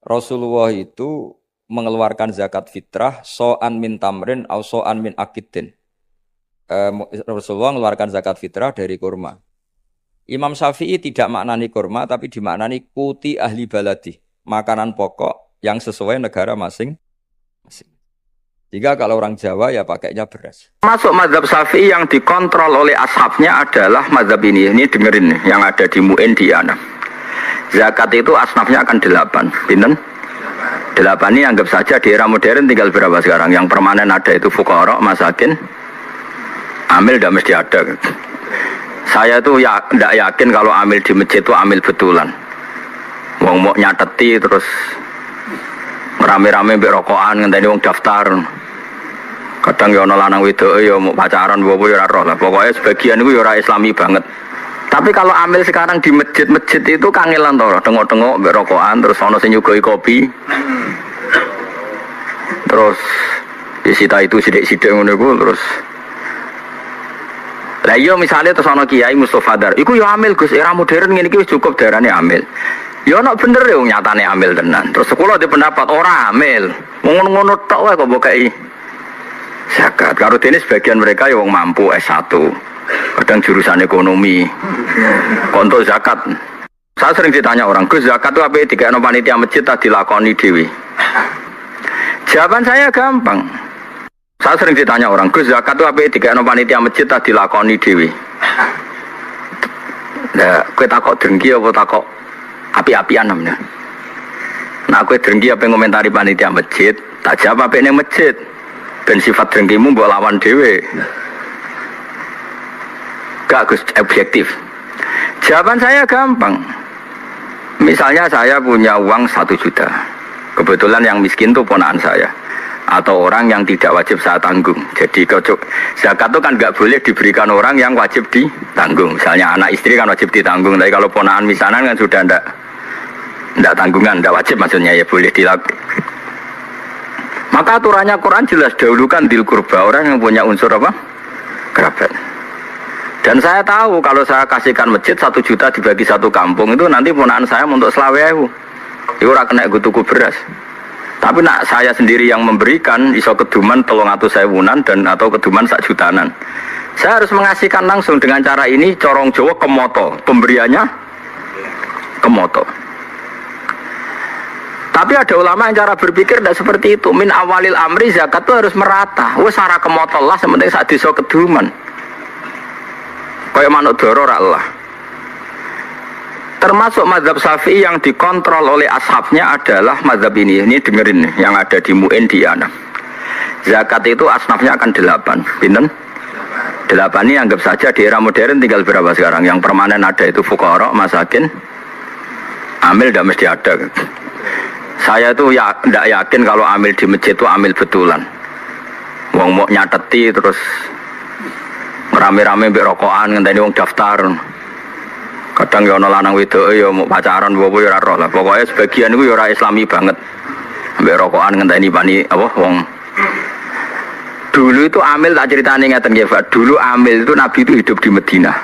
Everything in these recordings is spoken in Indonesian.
Rasulullah itu mengeluarkan zakat fitrah so'an min tamrin atau so'an min akidin. Rasulullah mengeluarkan zakat fitrah dari kurma. Imam Syafi'i tidak maknani kurma tapi dimaknani kuti ahli baladi, makanan pokok yang sesuai negara masing-masing. Jika kalau orang Jawa ya pakainya beras. Masuk mazhab Syafi'i yang dikontrol oleh ashabnya adalah mazhab ini. Ini dengerin nih, yang ada di Mu'in di Anam. Zakat itu asnafnya akan 8. Pinten? 8 ini anggap saja di era modern tinggal berapa sekarang? Yang permanen ada itu fuqara, masakin, amil tidak mesti ada. Saya tuh tidak yakin kalau amil di masjid itu amil betulan. Wong mau nyateti terus rame-rame mbek rokokan ngenteni wong daftar. Kadang ya ana lanang wedok ya mau pacaran bobo ya ora roh lah. Pokoke sebagian iku ya ora islami banget. Tapi kalau amil sekarang di masjid-masjid itu kangelan to, tengok-tengok mbek rokokan terus ana sing nyugoi kopi. Terus disita itu sidik-sidik ngono iku terus. Lah iya misalnya terus ana kiai Mustofa Dar, iku ya amil Gus, era modern ngene iki wis cukup darane amil. Ya ana bener ya nyatane amil tenan. Terus sekolah di pendapat ora amil. Ngono-ngono tok wae kok mbok kei zakat. Karo dene sebagian mereka ya wong mampu S1. Kadang jurusan ekonomi. Konto zakat. Saya sering ditanya orang, Gus zakat itu apa dikekno panitia masjid tak dilakoni dhewe? Jawaban saya gampang. Saya sering ditanya orang, Gus zakat itu apa dikekno panitia masjid tak dilakoni dhewe? Lah kowe takok dengki apa takok api-apian namanya? Nah kowe dengki apa ngomentari panitia masjid, tak jawab apa ning masjid. Ben sifat dengkimu mbok lawan dhewe. Gak Gus, objektif. Jawaban saya gampang. Misalnya saya punya uang 1 juta. Kebetulan yang miskin itu ponakan saya. Atau orang yang tidak wajib saya tanggung. Jadi zakat itu kan gak boleh diberikan orang yang wajib ditanggung. Misalnya anak istri kan wajib ditanggung. Tapi kalau ponakan misanan kan sudah tidak tanggungan, tidak wajib maksudnya ya boleh dilakukan. Maka aturannya Quran jelas dahulukan dil kurba, orang yang punya unsur apa? Kerabat. Dan saya tahu kalau saya kasihkan masjid 1 juta dibagi 1 kampung itu nanti ponakan saya untuk selawehu. Itu ora kena tuku beras. Tapi nak saya sendiri yang memberikan iso keduman 300.000-an dan atau keduman 1 jutaan. Saya harus mengasihkan langsung dengan cara ini corong Jawa kemoto, pemberiannya kemoto. Tapi ada ulama yang cara berpikir tidak seperti itu. Min awalil amri zakat itu harus merata. Wes sara kemoto lah sementing sak desa keduman. Kayak manuk doro Allah. Termasuk mazhab Syafi'i yang dikontrol oleh ashabnya adalah mazhab ini. Ini dengerin nih, yang ada di Mu'in di Anam. Zakat itu asnafnya akan 8. Pinten? 8 ini anggap saja di era modern tinggal berapa sekarang? Yang permanen ada itu fuqara, masakin, amil tidak mesti ada. Saya tuh tidak yakin kalau amil di masjid itu amil betulan. Wong mau nyateti terus rame-rame mbek rokokan ngenteni wong daftar. Kadang ya ana lanang wedok ya mau pacaran bobo ya ora roh lah. Pokoke sebagian iku ya ora islami banget. Mbek rokokan ngenteni pani apa wong. Dulu itu amil tak ceritane ngeten nggih, Pak. Dulu amil itu Nabi itu hidup di Madinah.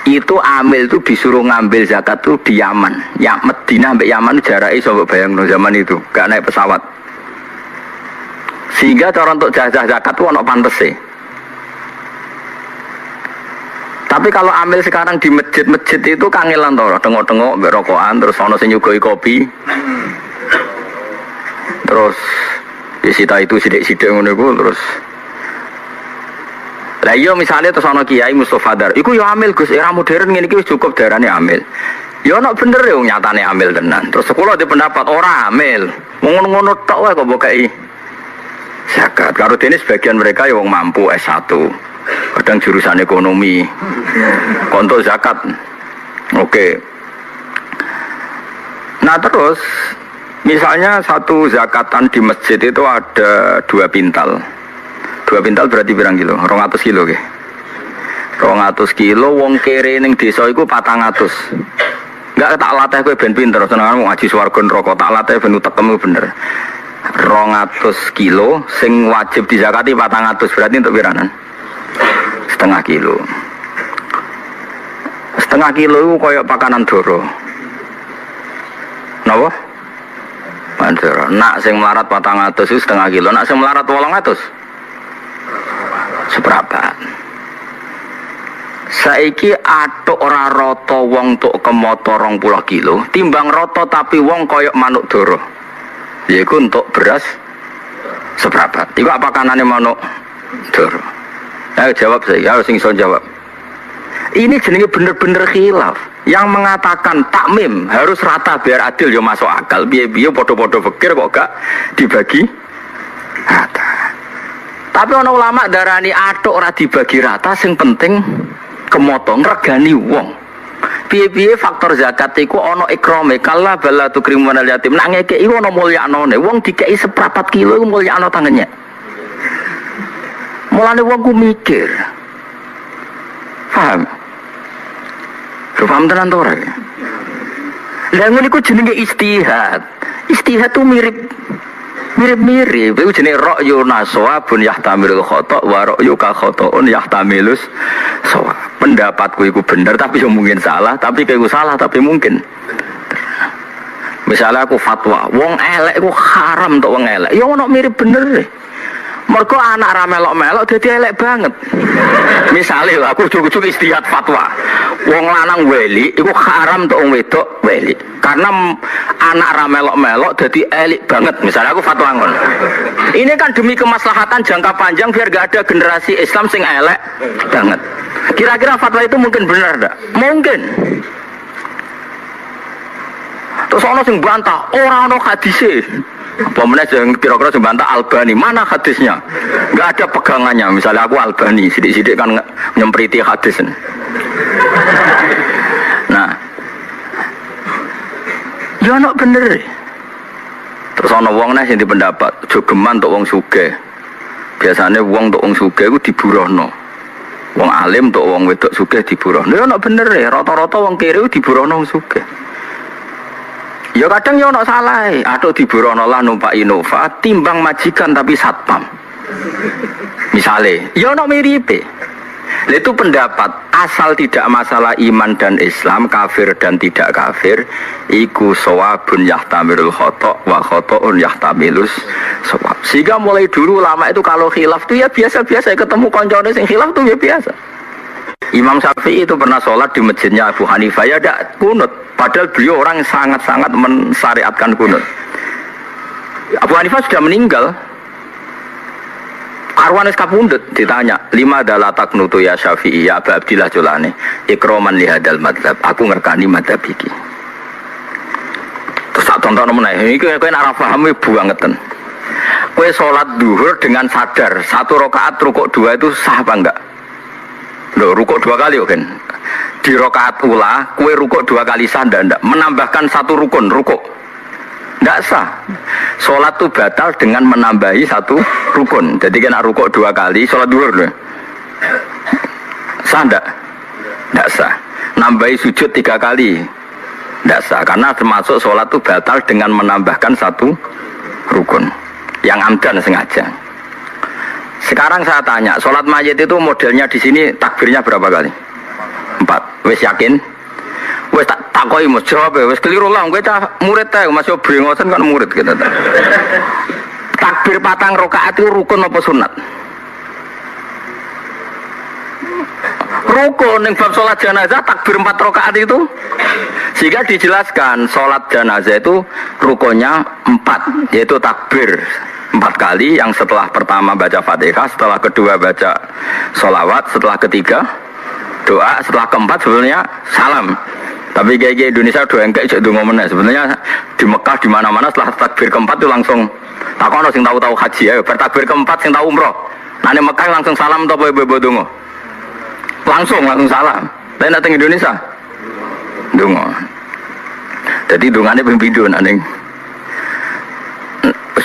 Itu amil itu disuruh ngambil zakat tuh di Yaman. Ya Madinah mbek Yaman jarake iso mbok bayangno zaman itu, gak naik pesawat. Sehingga cara untuk jajah zakat tuh ono pantese. Tapi kalau amil sekarang di masjid-masjid itu kangelan to, tengok-tengok mbek rokokan terus ana sing nyugoi kopi. Terus disita itu sidik-sidik ngono iku terus. Lah iya misalnya terus ana kiai Mustofa Dar, iku ya amil Gus, era modern ngene iki wis cukup darane amil. Ya ana bener ya nyatane amil tenan. Terus sekolah di pendapat ora amil. Ngono-ngono tok wae kok mbok kei zakat. Karo dene sebagian mereka ya wong mampu S1. Kadang jurusan ekonomi. Konto zakat. Oke. Nah terus misalnya satu zakatan di masjid itu ada 2 pintal. 2 pintal berarti berang kilo? 200 kilo ke? 200 kilo wong kere ning desa iku 400. Enggak tak latih kowe ben pinter senengan ngaji swarga neraka tak latih ben utekmu bener. 200 kilo sing wajib dizakati 400 berarti untuk piranan? Setengah kilo. Setengah kilo itu kayak pakanan doro. Napa? Panjara. Nak sing melarat 400 itu setengah kilo, nak sing melarat 800 seprapat. Saiki atuk ora rata wong tuk kemoto 20 kilo, timbang rata tapi wong koyok manuk doro. Yaiku untuk beras seprapat. Iku apa kanane manuk doro? Ayo jawab saya, harus sing iso jawab. Ini jenenge bener-bener khilaf. Yang mengatakan takmim harus rata biar adil ya masuk akal. Biye-biye podo-podo fikir kok gak dibagi rata. Tapi ana ulama darani atuk ora dibagi rata, sing penting kemotong regani wong. Piye-piye faktor zakat iku ana ikrame, kala bala tukrimun al yatim. Nak ngekeki ana mulyanane, wong dikeki seprapat kilo iku mulyakno tangannya. Mulane wong ku mikir. Paham? Paham tenan to ora? Lah ngono iku jenenge istihad. Istihad tuh mirip-mirip. Iku jenenge ra'yu naswabun yahtamilul khata' wa ra'yu ka khata'un yahtamilus shawab. Pendapatku iku bener tapi yo mungkin salah, tapi kayakku salah tapi mungkin. Misalnya aku fatwa, wong elek iku haram untuk wong elek. Ya ono mirip bener. Mergo anak ra melok-melok dadi elek banget. Misalnya aku ujug-ujug istihad fatwa. Wong lanang weli iku haram untuk wong wedok weli. Karena anak ra melok-melok dadi elek banget. Misalnya aku fatwa ngono. Ini kan demi kemaslahatan jangka panjang biar gak ada generasi Islam sing elek banget. Kira-kira fatwa itu mungkin benar enggak? Mungkin. Terus ono sing bantah, ora ono hadise. Apa meneh sing kira-kira sing bantah Albani, mana hadisnya? Enggak ada pegangannya. Misalnya aku Albani, sidik-sidik kan nyempriti hadis. Nah. Ya ono bener. Terus ono wong neh sing dipendapat, jogeman untuk wong sugih. Biasane wong untuk wong sugih iku diburohno. Wong alim untuk wong wedok sugih diburohno. Ya ono bener e, rata-rata wong kere diburohno wong sugih. Ya kadang ya ono salah e, atau diburohno lah numpak Innova timbang majikan tapi satpam. Misale, ya ono miripe. Lah itu pendapat asal tidak masalah iman dan Islam, kafir dan tidak kafir, iku shawabun yahtamilul khata' wa khata'un yahtamilus shawab. Sehingga mulai dulu ulama itu kalau khilaf tuh ya biasa-biasa, ketemu koncone sing khilaf tuh ya biasa. Imam Syafi'i itu pernah sholat di masjidnya Abu Hanifah ya tidak kunut, padahal beliau orang yang sangat-sangat mensyariatkan kunut. Abu Hanifah sudah meninggal. Karwan es kapundut ditanya, lima adalah taknutu ya Syafi'i ya Abu Abdillah Jolani ikroman lihadal madhab, aku ngerkani madhab iki. Terus tak tonton meneh, ini kowe nek ora paham bangetan. Kowe sholat duhur dengan sadar satu rakaat rukuk dua itu sah apa enggak? Loh, rukuk dua kali kan? Di rakaat ula, kowe rukuk dua kali sah enggak? Menambahkan satu rukun rukuk. Tidak sah. Sholat itu batal dengan menambahi satu rukun. Jadi kena rukuk dua kali, sholat duhur loh. Sah enggak? Tidak sah. Nambahi sujud 3 kali. Tidak sah. Karena termasuk sholat itu batal dengan menambahkan satu rukun. Yang amdan sengaja. Sekarang saya tanya, sholat mayit itu modelnya di sini takbirnya berapa kali? 4. Wes yakin? Wes tak takoi mas jawab ya, wes keliru lah, gue cah murid teh, masih beringosan kan murid kita. Takbir 4 rakaat itu rukun apa sunat? Rukun yang bab sholat jenazah takbir 4 rakaat itu, sehingga dijelaskan sholat jenazah itu rukunnya 4, yaitu takbir 4 kali, yang setelah pertama baca Fatihah, setelah kedua baca sholawat, setelah ketiga doa, setelah keempat sebenarnya salam. Tapi kayak Indonesia doa enggak ijek donga meneh. Sebenarnya di Mekah di mana-mana setelah takbir keempat itu langsung takono sing tahu-tahu haji ya, bertakbir keempat sing tahu umroh. Nah di Mekah langsung salam to apa ibu donga? Langsung salam. Tapi nek teng Indonesia donga. Jadi dongane ping pindho ning.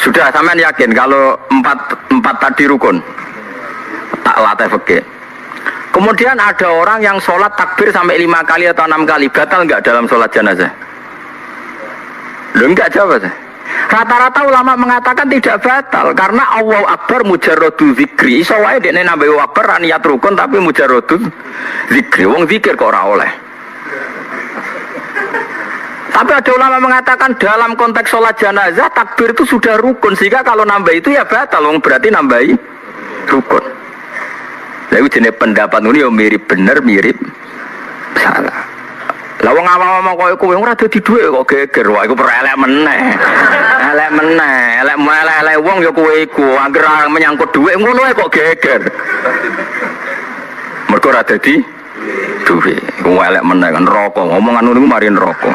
Sudah sampean yakin kalau 4 tadi rukun? Tak latih fikih. Kemudian ada orang yang sholat takbir sampai 5 kali atau 6 kali, batal enggak dalam sholat jenazah? Loh enggak jawab. Rata-rata ulama mengatakan tidak batal karena Allahu Akbar mujarradu zikri. Iso wae dekne nambahi Akbar niat rukun tapi mujarradu zikri. Wong zikir kok ora oleh. Tapi ada ulama mengatakan dalam konteks sholat jenazah takbir itu sudah rukun, sehingga kalau nambah itu ya batal, berarti nambahi rukun. Lalu jenis pendapat ini ya mirip bener mirip salah. Lah wong awam-awam kowe ora dadi dhuwit kok geger, wah iku perelek meneh. Elek wong ya kowe iku, anggere menyangkut dhuwit ngono kok geger. Mergo ora dadi dhuwit, iku elek meneh kan neraka, ngomongan ngono iku mari neraka.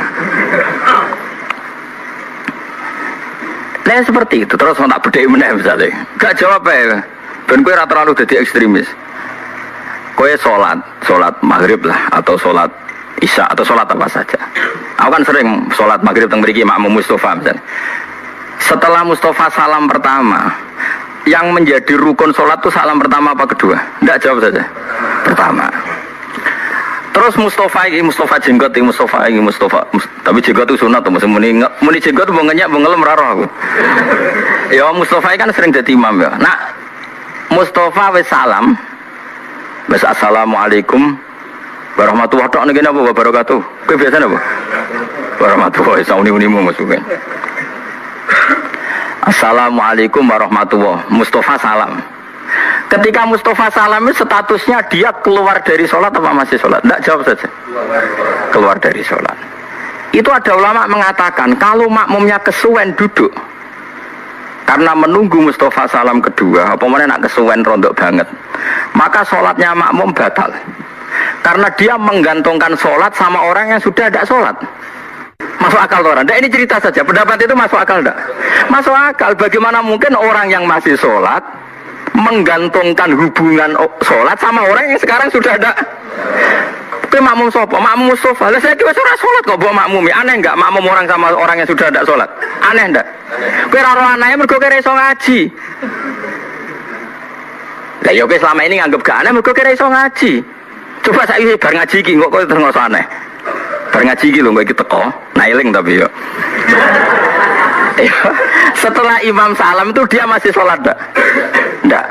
Lah seperti itu terus tak bedheki meneh misale. Gak jawab ae. Ben kowe ora terlalu dadi ekstremis. Kowe sholat maghrib lah atau sholat isya atau sholat apa saja. Aku kan sering sholat maghrib teng mriki makmum Mustafa misalnya. Setelah Mustafa salam pertama, yang menjadi rukun sholat itu salam pertama apa kedua? Tidak, jawab saja. Pertama. Terus Mustafa jenggot ini Mustafa. Tapi jenggot itu sunat tuh, muni jenggot mau ngenyak mau ngelem raro aku. Ya Mustafa kan sering jadi imam ya. Nah Mustafa wis salam. Assalamualaikum warahmatullahi wabarakatuh. Kowe biasa napa? Warahmatullahi sauni-unimu masukin. Assalamualaikum warahmatullahi. Mustafa salam. Ketika Mustafa salam itu statusnya dia keluar dari sholat apa masih sholat? Tidak, jawab saja. Keluar dari sholat. Itu ada ulama mengatakan kalau makmumnya kesuwen duduk karena menunggu Mustafa salam kedua, apa mana nak kesuwen rondok banget, maka sholatnya makmum batal. Karena dia menggantungkan sholat sama orang yang sudah tidak sholat. Masuk akal orang? Ini cerita saja. Pendapat itu masuk akal tidak? Masuk akal. Bagaimana mungkin orang yang masih sholat menggantungkan hubungan sholat sama orang yang sekarang sudah ada? Tapi makmum sopo, makmum Mustafa. Lah saya kira ora sholat kok bawa makmumi. Aneh enggak makmum orang sama orang yang sudah ada sholat? Aneh enggak? Kowe ora ora aneh mergo kowe iso ngaji. Lah ya kowe selama ini nganggep gak aneh mergo kowe iso ngaji. Coba saiki bar ngaji iki kok kowe terus aneh. Bar ngaji iki lho kowe iki teko, nailing tapi yo. Setelah imam salam itu dia masih sholat enggak? Enggak.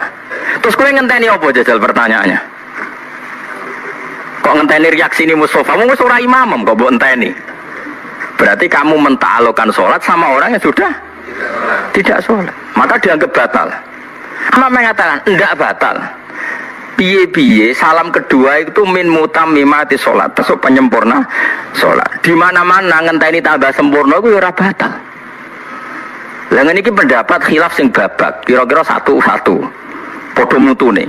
Terus kowe ngenteni apa jajal pertanyaannya? Kok ngenteni reaksi ini Mustafa? Mau ora imam kok mbok enteni. Berarti kamu mentaalokan sholat sama orang yang sudah tidak sholat. Maka dianggap batal. Apa mengatakan enggak batal? Piye-piye salam kedua itu min mutammimati sholat, termasuk penyempurna sholat. Di mana-mana ngenteni tambah sempurna itu ora batal. Lah ngene iki pendapat khilaf sing babak, kira-kira satu-satu. Padha mutune.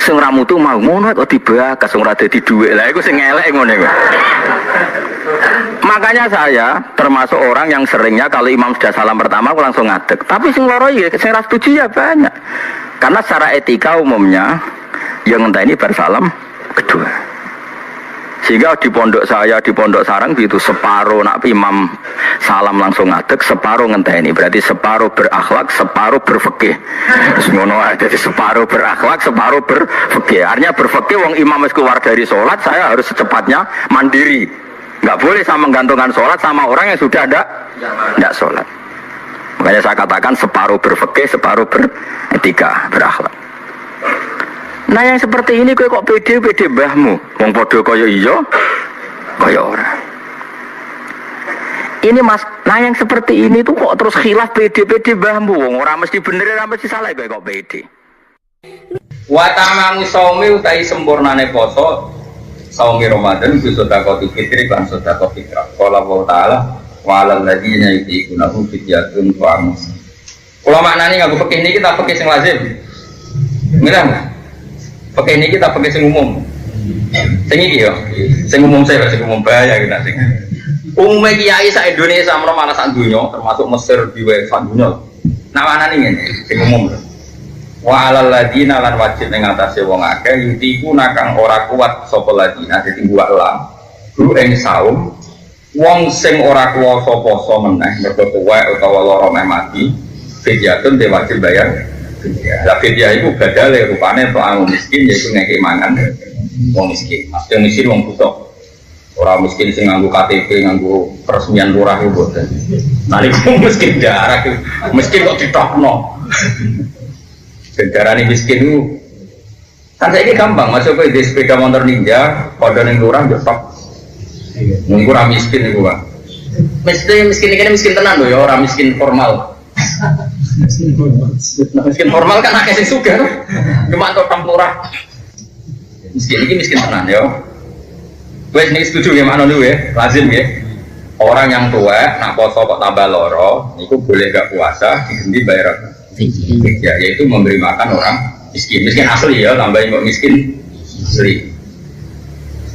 Sing ra mutu mau ngono kok dibahas ora dadi dhuwit. Lah iku sing elek ngono iku. Makanya saya termasuk orang yang seringnya kalau imam sudah salam pertama aku langsung ngadeg. Tapi sing loro ya sing ra setuju ya banyak. Karena secara etika umumnya yang ngenteni bar salam kedua. Sehingga di pondok saya, di pondok sarang itu separuh nak imam salam langsung ngadeg, separuh ngenteni. Berarti separuh berakhlak, separuh berfikih. Terus ngono jadi separuh berakhlak, separuh berfikih. Artinya berfikih wong imam wis keluar dari sholat, saya harus secepatnya mandiri. Enggak boleh sama menggantungkan sholat sama orang yang sudah tidak sholat. Makanya saya katakan separuh berfikih, separuh beretika, berakhlak. Nah yang seperti ini kok pede mbahmu, wong padha kaya iya, kaya ora. Ini mas, nah yang seperti ini tuh kok terus khilaf pede mbahmu, wong ora mesti bener, ora mesti salah kok pede. Wa tamamu shaumi utai sempurnane poso, shaumi Ramadan ku sedekah fitri lan sedekah fitrah. Qala Allah taala wa 'alal ladzina yutiqunahu fidyatun ta'amus. Kalau maknane nganggo fikih niki kita fikih sing lazim. Ngira pakai ini kita pakai sing umum, sing iki yo, sing umum saya, sing umum bahaya kita sing. Umumnya kiai sa Indonesia malah sak dunya, termasuk Mesir di sak dunya. Nah mana nih sing umum. Wa 'alal ladina lan wajib ing atase wong akeh yutiku nakang ora kuat sapa ladina dadi buak lam. Guru ing saum wong sing ora kuwasa poso meneh mergo tuwek utawa lara meh mati, fidyatun te wajib bayar. Lah fidyah itu badale rupane soal miskin yaitu ngekek mangan wong miskin. Maksudnya miskin wong butuh. Orang miskin sing nganggo KTP, nganggo peresmian lurah itu boten. Nah niku miskin darah itu. Miskin kok ditokno. Darane miskin itu kan saiki gampang masuk ke sepeda motor ninja, padha ning lurah yo tok. Mung ora miskin iku, Pak. miskin ini miskin tenan loh ya, orang miskin formal. Miskin formal kan akeh sing sugih. Cuma entuk tempurah. Miskin ini miskin tenan ya. Wes nek setuju ya makna niku ya, lazim ya. Orang yang tua nak poso kok tambah loro, itu boleh gak puasa diganti bayar fidyah, yaitu memberi makan orang miskin. Miskin asli ya, tambahin kok miskin asli.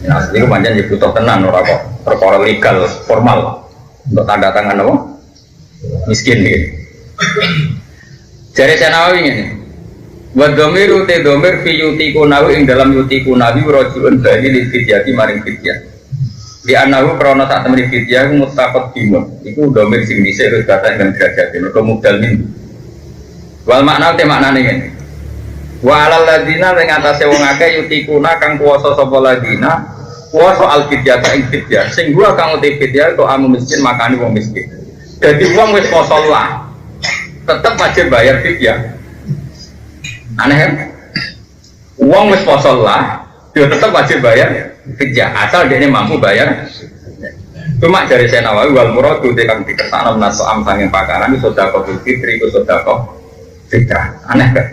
Nah, itu panjang butuh tenan orang kok perkara legal formal untuk tanda tangan apa? Miskin gitu. Jari Nawawi ini. Wa dhamiru te dhamir fi yutiku nawi ing dalam yutiku nawi rajulun bani li fidyati maring fidyah. Di anahu krana sak temene fidyah mustaqad dimun. Iku dhamir sing dhisik wis kata dengan derajat mergo mudal min. Wal makna te maknane ngene. Wa alal ladina ing atase wong akeh yutikuna kang kuwasa sapa ladina kuwasa al fidyah ta ing fidyah. Sing gua kang uti fidyah to amu miskin makani wong miskin. Dadi wong wis poso lah tetep wajib bayar fidyah. Aneh kan? Uang wis poso lah, dia tetap wajib bayar fidyah asal dia mampu bayar. Cuma dari saya Nawawi wal muradu tekan dikersakno naso am sanging pakaran itu sedekah fitri itu sedekah fitrah. Aneh kan?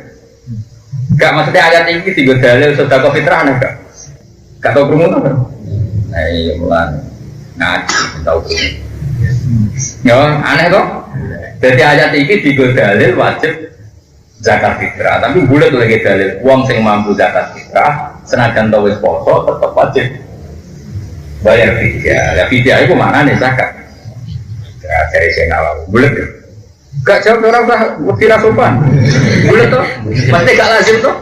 Gak maksudnya ayat ini tiga dalil sedekah fitrah aneh kan? Gak tau krungu kan? Nah iya mulan ngaji tahu krungu. Ya aneh kok. Jadi ayat ini tiga dalil wajib zakat fitrah, tapi boleh tuh lagi dalil uang sing mampu zakat fitrah senajan tau wis poso tetap wajib bayar fidyah. Ya fidyah itu mana nih zakat? Ya dari saya Nawawi boleh tuh. Gak jawab orang udah tidak sopan. Boleh tuh? Pasti gak lazim tuh.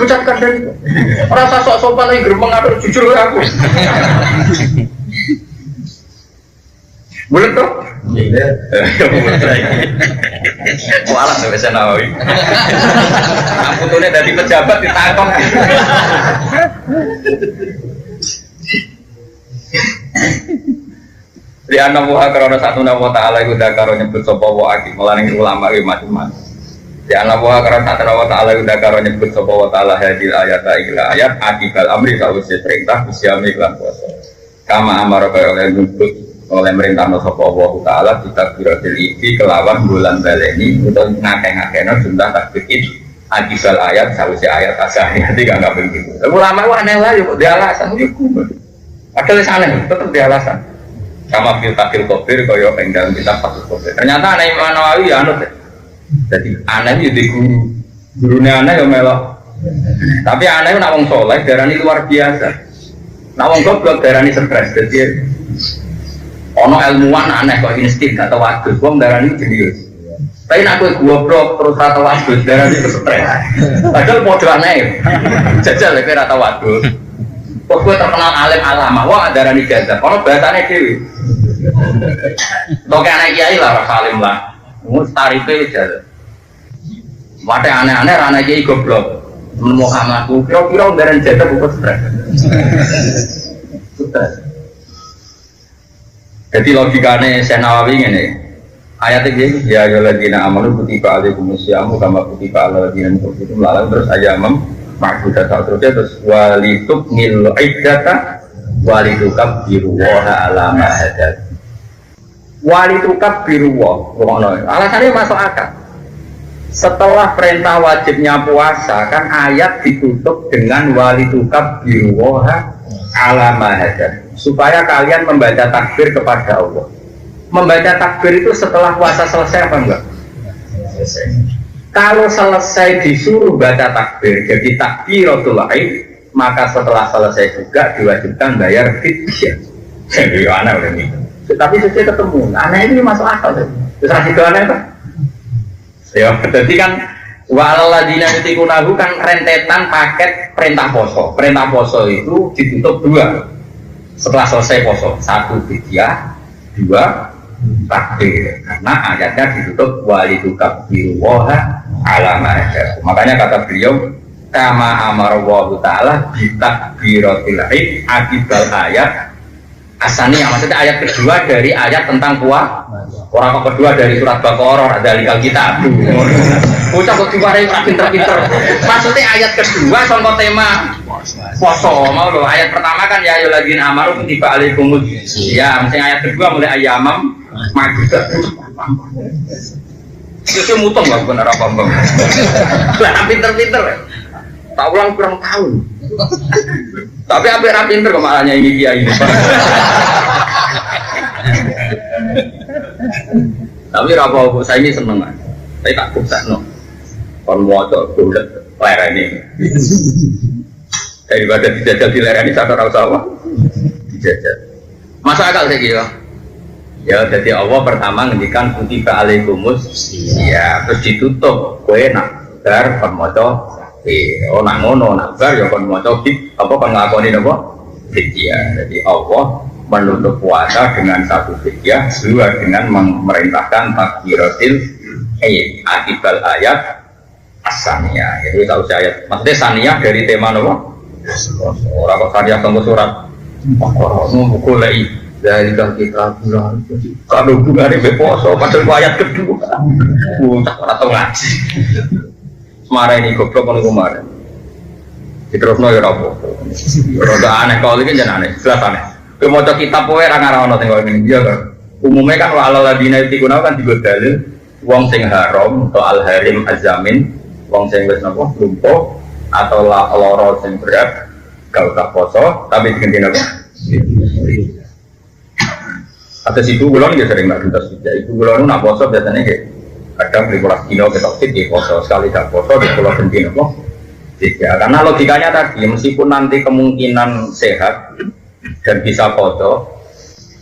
Ucapkan dari itu. Orang sok sopan lagi gerbang atau jujur ke aku. Boleh tuh? Iya. Walah sampai saya Nawawi. Aku tuh dari pejabat ditangkap. Di anak buah karena satu nama Taala itu dah karo nyebut sopo waki melalui ulama macam-macam. Di anak buah karena satu nama Taala itu dah karo nyebut sopo Taala hadil ayat ayat akibal amri sawise perintah usiami kelan puasa. Kama amar oleh nyebut oleh merintah sopo Allah Taala kita biratil iki kelawan bulan baleni untuk ngakeh-ngakehno jumlah takbir akibal ayat sawise ayat asahnya tidak nggak begitu. Ulama itu aneh lah yuk dia alasan itu. Ada alasan tetap dia alasan. Sama filtakil kobir kaya yang dalam kitab Fathul Kobir. Ternyata aneh Imam Nawawi ya anut. Jadi aneh jadi gurunya aneh ya melok. Tapi aneh nak wong soleh darani luar biasa. Nak wong goblok darani stres. Jadi ono ilmuwan aneh kok insting gak tau wadus. Wong darani jenius. Tapi nak kowe goblok terus ora tau wadus darani stres. Padahal padha aneh. Jajal kowe ora tau wadus. Kok kowe terkenal alim alama, wah darani jazab. Ono bahasane dhewe. Toke anak kiai lah, salim lah. Tarife jazab. Mate aneh-aneh anak kiai goblok. Muhammad ku kira-kira darani jazab kok stres. Stres. Jadi logikane Syekh Nawawi ngene. Ayat iki ya ayyuhalladzina amanu kutiba alaikumus syamu kama kutiba alal ladzina min qablikum la'allakum terus ayamam ma'budat terus walitub mil iddata walitukab biruwaha alama hadat walitukab biruwah alasannya masuk akal. Setelah perintah wajibnya puasa kan ayat ditutup dengan walitukab biruwaha alama hadat supaya kalian membaca takbir kepada Allah. Membaca takbir itu setelah puasa selesai apa enggak? Selesai. Kalau selesai disuruh baca takbir jadi takbiratul aid, maka setelah selesai juga diwajibkan bayar fidyah. Jadi aneh udah gitu. Tapi sesuai ketemu, aneh ini masuk akal tuh. Terus itu aneh kan? Ya, jadi kan waladina yutikunahu kan rentetan paket perintah poso. Perintah poso itu ditutup dua. Setelah selesai poso, satu fidyah, dua takbir, karena ayatnya ditutup walitukabbiruwaha alama hadat. Makanya kata beliau kama amarallahu ta'ala bitakbiratil id akibal ayat asani, yang maksudnya ayat kedua dari ayat tentang puasa. Orang kedua dari surat Baqarah dari Alkitab. Ucap kok diwarai pinter-pinter. Maksudnya ayat kedua contoh tema Poso mau lo ayat pertama kan ya ayyuhalladzina amanu kutiba alaikumus ya, mesti ayat kedua mulai ayamam majudah. Itu mutong lah bukan apa bang. Lah pinter-pinter. Tak ulang kurang tahun. Tapi apa pinter kok malahnya ini kiai ini. Tapi apa saya ini seneng. Saya tak kusakno. Kon moco bulat lereni. Daripada dijajal di lereni sadar usah dijajal. Masuk akal saya kira. Ya jadi Allah pertama ngendikan kutiba alaikumus ya terus ditutup kowe nak bar kon maca oh nak ngono nak bar ya kon maca apa kon ngakoni apa fidyah. Jadi Allah menutup puasa dengan satu fidyah, dua dengan memerintahkan takbiratil akibal ayat as-saniyah. Jadi tahu ayat maksudnya saniyah dari tema apa? Ora kok saniyah tunggu surat goleki dari kita bulan kalau hubungannya beposo padahal ayat kedua tak atau ngaji marah ini goblok kalau kemarin diterusno ya apa roda aneh kalau ini jangan aneh jelas aneh mau kitab poe ra ngarono tengok ini dia kan umumnya kan wa alal ladina itikuna kan digo dalil wong sing haram atau al harim azamin wong sing wis napa lumpuh atau lara sing berat gak usah poso tapi diganti napa atas itu gulon dia sering nggak tuntas saja. Itu gulon nak poso biasanya kayak kadang 15 kilo ketoksit di poso sekali tak poso di pulau genting apa? Tidak. Karena logikanya tadi meskipun nanti kemungkinan sehat dan bisa foto,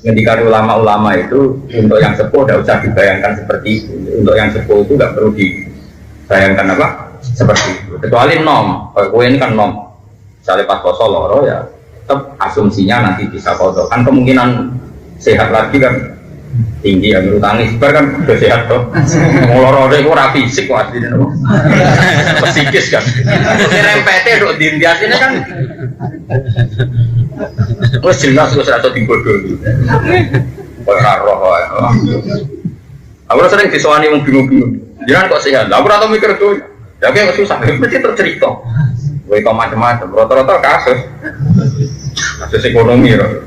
ngendikan ulama-ulama itu untuk yang sepuh tidak usah dibayangkan seperti itu. Untuk yang sepuh itu nggak perlu dibayangkan apa? Seperti itu. Kecuali nom. Kue ini kan nom. Misalnya pas poso loro ya, tetap asumsinya nanti bisa foto. Kan kemungkinan sehat lagi kan tinggi ya menurut tangis kan udah sehat toh ngolor itu rapi fisik kok aslinya psikis kan rempete dok dindiasnya kan terus jelas terus rasa dibodoh roh aku sering disuani yang bingung-bingung jangan kok sehat aku rata mikir tuh ya kayak susah mesti tercerita gue macam-macam rata-rata kasus ekonomi loh.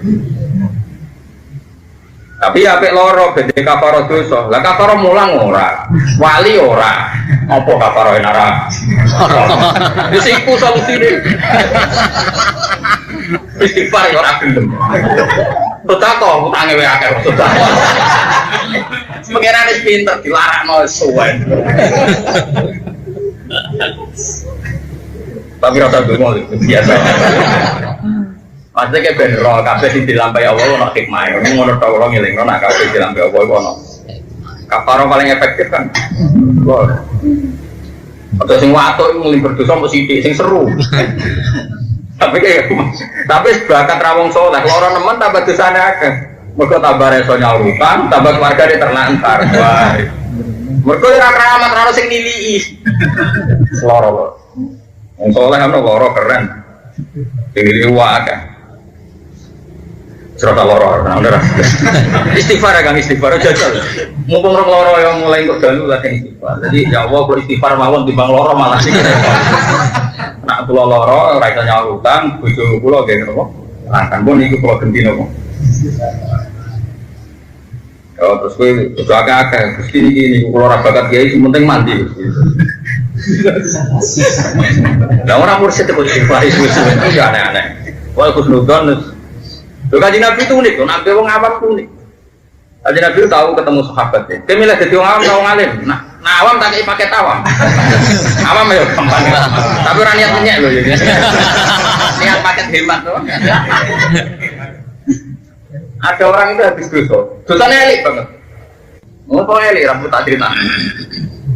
Tapi apik loro beda kafaro dosa. Lah kafaro mulang ora, wali ora. Apa kafaro ora? Wis iku solusine. Istighfar ora gelem. Betako utange wae akeh betako. Pengerane pinter dilarakno suwen. Tapi rasa dungo biasa. Maksudnya kayak bener, kabeh sing dilampahi Allah ono hikmah. Ngono tok ora ngelingno nek kabeh dilampahi Allah iku ono. Kafaro paling efektif kan. Atau sing watuk iku nglimber dosa mesti sithik sing seru. Tapi sebakat rawong saleh, loro nemen tambah dosane akeh. Mergo tambah reso nyaurutan, tambah keluargane terlantar. Wah. Mergo ora keramat ora sing niliki. Loro. Wong saleh ono loro keren. Diri wae. Serta loro, nah udah istighfar ya kang istighfar jajal. Mumpung orang loro yang mulai kok dalu latihan istighfar. Jadi ya Allah kalau istighfar mawon timbang loro malah sih. Nak pulau loro, rakyat nyawutan, bujuk pulau geng nopo. Langkan pun ikut pulau genti nopo. Oh terus gue bujuk agak terus gini pulau rabakat kiai penting mandi. Nah orang mursyid itu istighfar itu aneh-aneh. Wah kusnudon. Kaji Nabi itu unik, Nabi wong awam itu unik. Kaji Nabi itu tahu ketemu sahabatnya. Dia milih jadi wong awam, tahu ngalim. Nah awam tak pakai tawam. Awam ya gampang. Tapi orang niat menyek loh jadi. Niat paket hemat tuh. Ada orang itu habis dosa. Dosanya elik banget. Ngomong elik rambut tak cerita.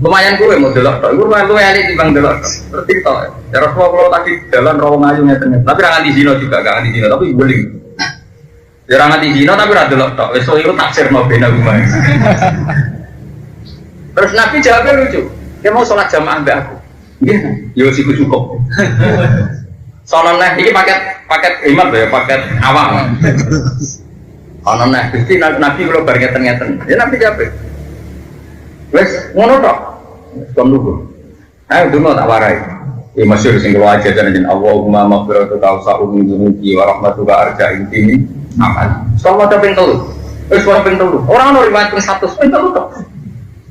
Lumayan gue mau delok tok. Gue lumayan elik timbang delok tok. Terus tok. Ya Rasulullah kalau tadi jalan rawang ayu ternyata. Tapi jangan di zino juga, jangan di zino. Tapi guling. Jarang nganti zina tapi rada delok tok. Wis iku taksir no bena rumah. Terus Nabi jawabnya lucu. Dia mau sholat jamaah mbak aku. Nggih, yo siku cukup. Soalnya nah ini paket hemat ya, paket awam. Ono nah Gusti Nabi kula bar ngeten-ngeten. Ya Nabi jawab. Wis ngono tok. Kon lugu. Ayo dungo tak warai. Ya masyhur sing kula ajaran jeneng Allahumma maghfiratuka awsa'u min dzunubi wa rahmatuka arja'in tini amal. Sama maca ping 3. Wis ora ping 3. Ora ono riwayat ping 100 ping 3 tok.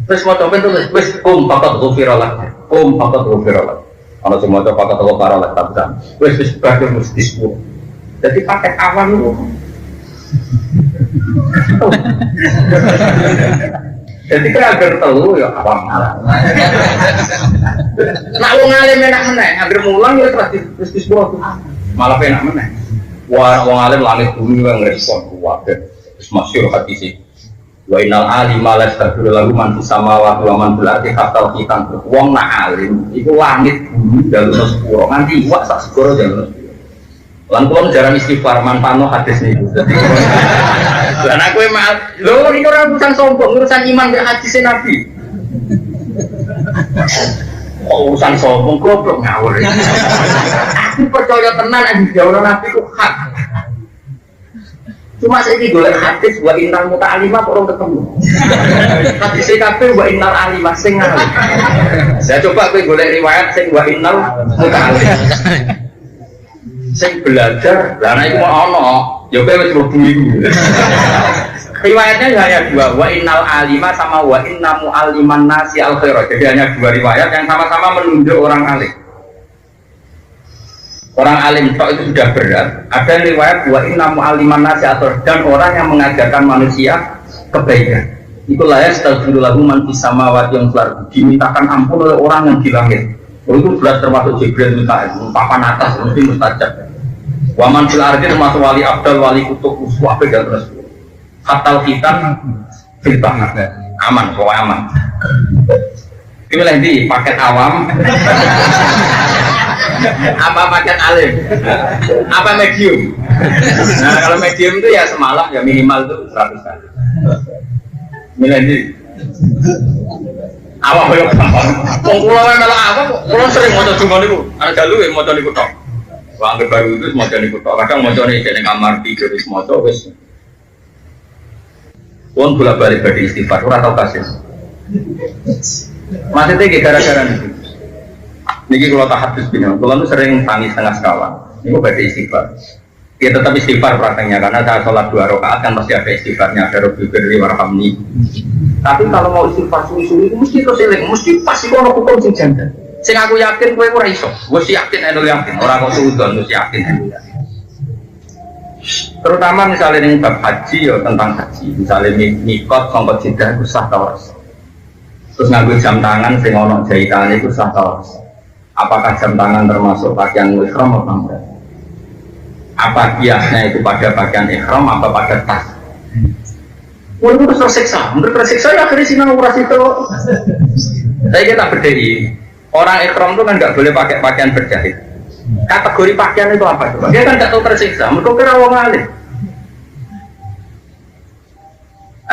Wis maca ping 3 wis pakat ghufirallah. Pakat ghufirallah. Ana sing maca pakat ghufirallah tak. Wis bagus mesti 10. Jadi paket awal itu. Jadi kan agar telu ya awam malah. Nak wong alim enak meneh, agar mulang ya terus disebut malah enak meneh. Wah wong alim langit bumi yang ngrespon kuwabe. Wis masyhur hadis. Wa innal alima la yastaghfiru lahu man fis samawati wa man fil ardi hatta kita wong nak alim iku langit bumi dalem sepuro nganti iwak sak sepuro dalem. Lan kula jarang istighfar manfaatno hadis niku. Lan aku emak, lho iki ora urusan sombong, urusan iman mek hadis Nabi. Oh, urusan sombong goblok ngawur. Aku percaya tenan nek dawuh Nabi ku hak. Cuma saiki golek hadis wa innal muta'allimah kok ora ketemu. Hadis kabeh wa innal alimah sing ngalim. Saya coba kowe golek riwayat sing wa innal muta'allimah. Sing belajar, lah nek iku ono, ya kowe wis mlebu iku. Riwayatnya hanya 2, wa innal alima sama wa inna mu'alliman nasi al khairat. Jadi hanya 2 riwayat yang sama-sama menunjuk orang alim. Orang alim tok itu sudah berat. Ada riwayat wa inna mu'alliman nasi dan orang yang mengajarkan manusia kebaikan. Itulah ya astaghfirullah man fis samawati wal ardi. Dimintakan ampun oleh orang yang di langit. Itu jelas termasuk Jibril minta papan atas mesti mustajab. Waman fil ardi termasuk wali abdal, wali kutub, uswah dan terus. Hatal kita fil bahar. Aman, kok aman. Ini lagi paket awam. Apa paket alim? Apa medium? Nah, kalau medium itu ya semalam ya minimal itu 100 kali. Ini lagi. Awak koyo gampang. Wong kula melok apa kok kula sering maca donga niku. Ana dalu ya maca niku tok. Wong anggere baru itu maca niku tok. Kadang macane nek kamar tidur wis maca wis. Wong bolak-balik badhe istighfar ora tau kasil. Maksudnya gara-gara niku. Niki kula tak hadis bina. Kula tuh sering tangis setengah skala. Niku badhe istighfar. Ya tetap istighfar prakteknya karena saya sholat 2 rakaat kan pasti ada istighfarnya, ada Rabbi firli warhamni. Tapi kalau mau istighfar suwi-suwi itu mesti terus eling, mesti pasti kono hukum sing janggal. Sing aku yakin kowe ora iso. Wis yakin eno yakin, ora kok suudon wis yakin. Terutama misalnya ning bab haji ya tentang haji. Misalnya mikot sangka Jeddah itu sah ta ora? Terus nganggo jam tangan sing ono jahitane itu sah ta ora? Apakah jam tangan termasuk pakaian ihram atau enggak? Apa kiasnya itu pada pakaian ihram apa pada tas? Walaupun terus tersiksa, menurut tersiksa ya akhirnya sinang operasi itu. Saya kita berdiri, orang ihram itu kan nggak boleh pakai pakaian berjahit. Kategori pakaian itu apa coba? Dia kan nggak tahu tersiksa, menurut kira wong alim.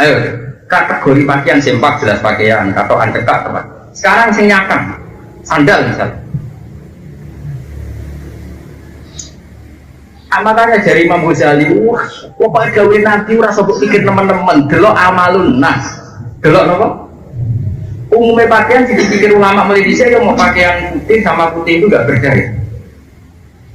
Ayo, kategori pakaian sempak jelas pakaian, atau andekak teman. Sekarang senyakan, sandal misalnya. Makanya dari Imam Ghazali, wah, pokoknya gawe nabi ora sok pikir teman-teman, delok amalun nas. Delok napa? Umumnya pakaian dipikir ulama Malaysia yang mau pakaian putih sama putih itu enggak berjahit.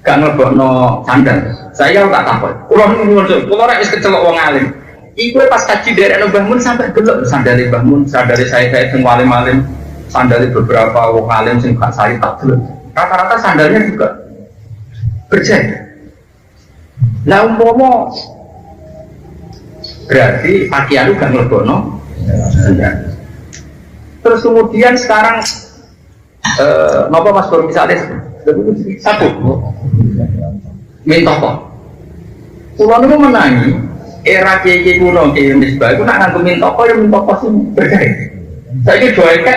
Enggak ngelebokno sandal. Saya tak takut. Kulo nuwun, kulo nek wis kecelok wong alim. Iku pas kaji daerah Mbah Mun sampai delok sandale Mbah Mun, sandale saya sing alim-alim, sandale beberapa wong alim sing gak sari tak delok. Rata-rata sandalnya juga berjahit. Nah umpama berarti pakaian itu gak ngelebono. Terus kemudian sekarang napa Mas Bro misalnya satu mintoko. Kulo niku menangi era kiai kuno kiai Misbah itu nak nganggo mintoko ya mintoko sing berjahit. Saiki doeke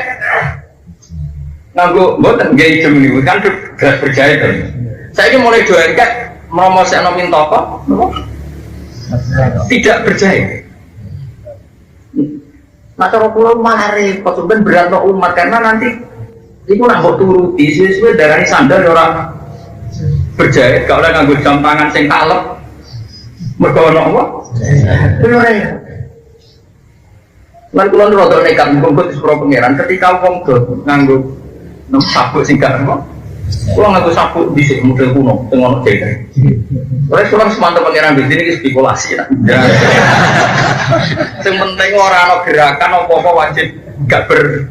nganggo mboten nggih jem niku kan berjahit. Saiki mulai doeke meromosekno mintoko tidak berjahit. Nah cara kula malah repot ben beratno umat karena nanti iku nak mbok turuti suwe-suwe darani sandal ora berjahit, gak oleh nganggo jam tangan sing kalep. Mergo ono apa? Ora ya. Lan kula rada nekat monggo disepuro pangeran ketika wong do nganggo sabuk sing gak apa Kalau ngaku sapu di sini model kuno, tengok cek. Oleh seorang semantap pangeran di sini spekulasi lah. Yang penting orang gerakan apa-apa wajib gak ber.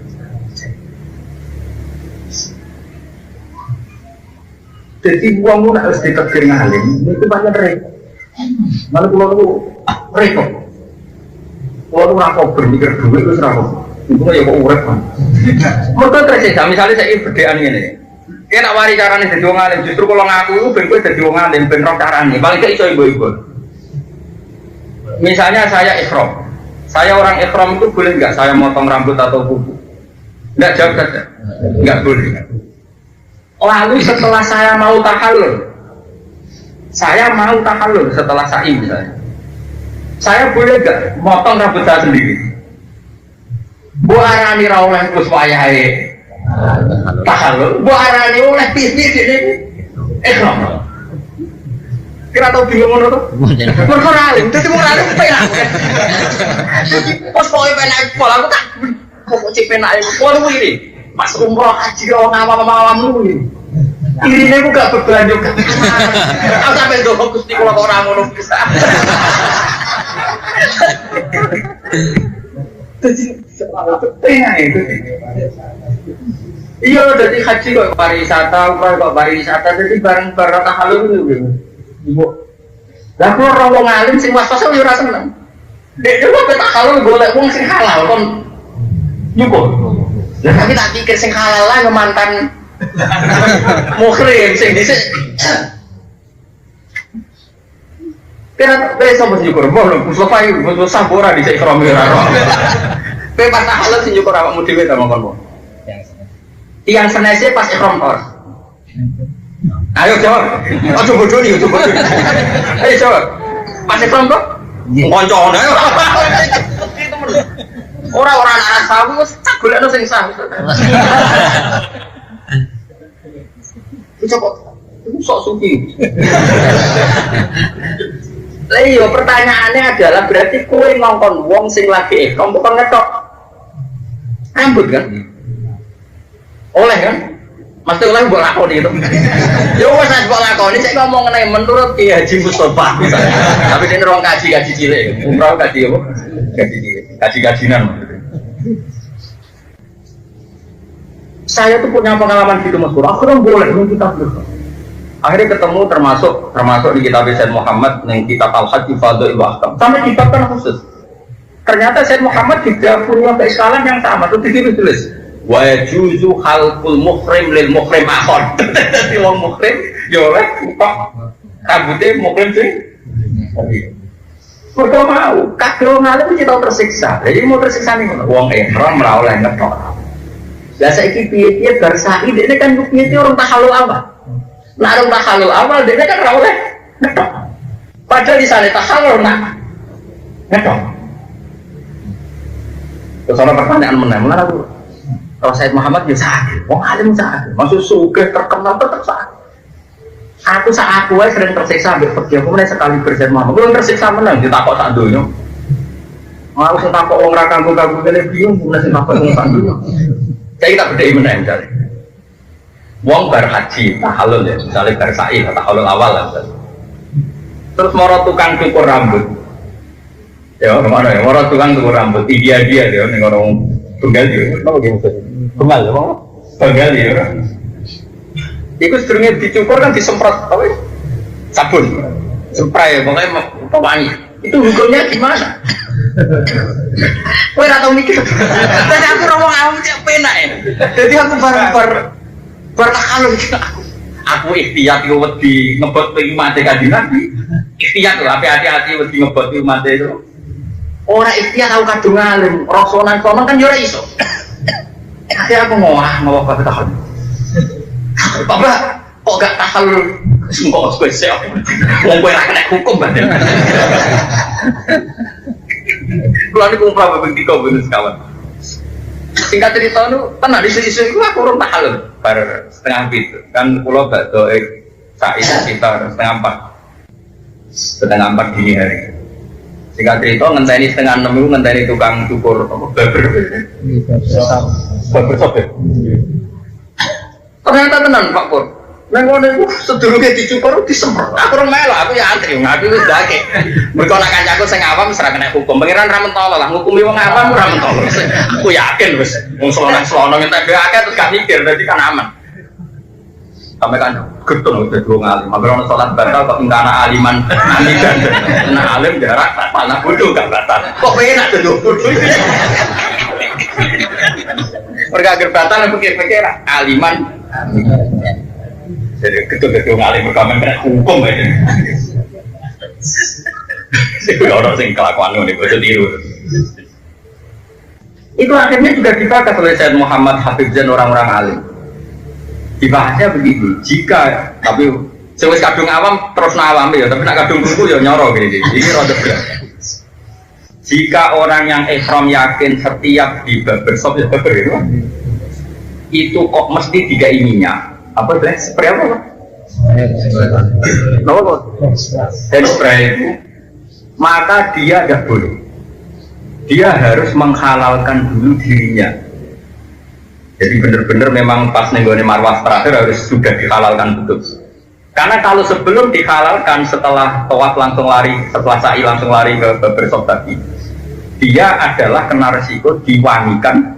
Jadi uangmu harus ditekir ngalim, itu banyak repot. Malah kalau lu repot, kalau lu rakop berpikir duit itu rakop, itu ya kok urep kan. Mereka tersiksa, misalnya saya berdean ini. Dia nak wari caranya jadi orang alim, justru kalau ngaku itu ben gue jadi orang alim, ben roh caranya. Paling gak iso ibu-ibu. Misalnya saya ikhram, saya orang ikhram itu boleh nggak saya motong rambut atau kuku? Nggak, jawab saja. Nggak boleh. Lalu setelah saya mau tahallul setelah sa'i misalnya, saya boleh nggak motong rambut saya sendiri? Bu arani rawleh terus wayahe tahallul, bu arani oleh bisnis ini ikhram. Kira tau bingung ngono to? Moralim, dadi moralim penak. Pas pokoke penak pola aku tak kok cek penak pola iki. Pas umroh haji orang awam-awam lu iki. Irine ku gak beban yo. Aku sampe ndok Gusti kula kok ora ngono bisa. Dadi penak itu. Iya, dadi haji kok pariwisata, umroh kok pariwisata, dadi bareng-bareng tahallul itu. Ibu, lah kalau orang wong alim sing was-was yo ora seneng. Dek yo kok tak halal golek wong sing halal kon nyukur. Lah tapi tak pikir sing halal lah yo mantan mukhrim sing dhisik. Kira besok mesti nyukur, mau Mustafa iki mesti sabora dhisik krom yo ora. Pe pas tak halal sing nyukur awakmu dhewe ta mongkon. Yang senese pas ihram tor. Ayo jawab. Ojo bodoh nih, ojo bodoh. Ayo jawab. Masih paham kok? Koncone. Orang anak sawu wis tak golekno sing sah. Coba sok suci. Lah iya pertanyaannya adalah berarti kowe ngongkon wong sing lagi ihram bukan ngetok rambut kan? Oleh kan? Mesti oleh buat lakoni itu. Ya wes buat lakoni. Saya ngomong mengenai menurut Ki Haji Mustafa. Tapi dia orang kaji cilik. Umroh kaji apa? Kaji cilik. Kaji-kajinan. Saya tuh punya pengalaman gitu Mas Bro. Akhirnya boleh kita belajar. Akhirnya ketemu termasuk di kitab Sayyid Muhammad yang kitab Al-Hajj Fadhil wa Ahkam. Sampai kitab kan khusus. Ternyata Sayyid Muhammad juga punya keislaman yang sama. Itu ditulis. Wa yajuzu khalqul muhrim lil muhrim akhon. Dadi wong muhrim yo oleh kok rambute muhrim sing. Kok mau kagro ngalim iki tau tersiksa. Jadi mau tersiksa nih wong ihram ora oleh ngetok. Lah saiki piye-piye bar sa'i dekne kan piye orang tahallul awal. Nek orang tahallul awal dekne kan ora oleh ngetok. Padahal di sana tahallul nak ngetok. Terus ana pertanyaan meneh aku. Kalau Sayyid Muhammad ya sakit, wong alim sakit, maksud sugih terkenal tetap sakit. Aku sering tersiksa ambil pergi, aku mulai sekali bersaid Muhammad, aku tersiksa menang, ditakok tak dunia. Aku sing takok wong ra kanggo-kanggo kene bingung, mulai sing takok wong sak dunia. Saya tak bedheki meneh jare. Wong bar haji, tahallul ya, misalnya bar sa'i, tahallul awal lah. Terus moro tukang cukur rambut. Ya, kemana ya? Moro tukang cukur rambut, dia ya, ning orang tunggal dia, apa gitu? Tunggal, apa? Tunggal dia. Iku sedurunge dicukur kan disemprot apa? Sabun, spray, pokoknya pewangi. Itu hukumnya gimana? Kowe ora tau mikir. Tapi aku ngomong awam cek penak ya. Jadi aku bar takhalul aku ikhtiyat yo wedi ngebot mate kanjeng Nabi. Ikhtiyat lho, hati-hati wedi ngebot mate itu. Ora ikhtiar aku kadung alim, rasonan kono kan yo ora iso. Akhirnya aku ngowah apa tahun. Bapak, kok gak tahallul semua spesial. Wong kowe ra kena hukum badan. Kulo niku umrah ping 3 bener sekawan. Singkat cerita nu tenan di sisi iku aku urung tahallul bar setengah 7. Kan kulo badhe sa'i sekitar setengah 4 dini hari. Singkat cerita ngenteni setengah 6 itu ngenteni tukang cukur apa barber. Barber shop. Ternyata tenan Pak Pur. Nang ngono iku sedurunge dicukur disemprot. Aku ora melu, aku ya antri ngaku wis dake. Mergo nek kancaku sing awam wis ora kena hukum. Pangeran ra mentolo lah ngukumi wong awam ora mentolo. Aku yakin wis wong selonang-selonang entek dhewe akeh terus gak mikir dadi kan aman. Sampai kan getun udah dua ngalim. Mampir orang sholat batal kok ingkana aliman amidan. Nah alim jarak panah bodoh gak batal. Kok pengen ada dua bodoh? Mereka agar batal pikir-pikir aliman. Jadi getun ngalim berkamen kena hukum aja. Itu orang sing kelakuan ini bodoh tiru. Itu akhirnya juga dibahas oleh Sayyid Muhammad Habib dan orang-orang alim. Dibahasnya begitu, jika tapi sewis kadung awam terus nawam ya, tapi nak kadung kuku ya nyoro gini. Ini rada berat. Jika orang yang ihram yakin setiap di barbershop ya barber itu kok mesti tiga ininya apa itu? Spray apa? Apa? Hand spray itu, maka dia tidak boleh. Dia harus menghalalkan dulu dirinya. Jadi benar-benar memang pas nenggone marwah terakhir harus sudah dihalalkan betul. Karena kalau sebelum dihalalkan setelah tawaf langsung lari, setelah sa'i langsung lari ke barbershop tadi, dia adalah kena resiko diwangikan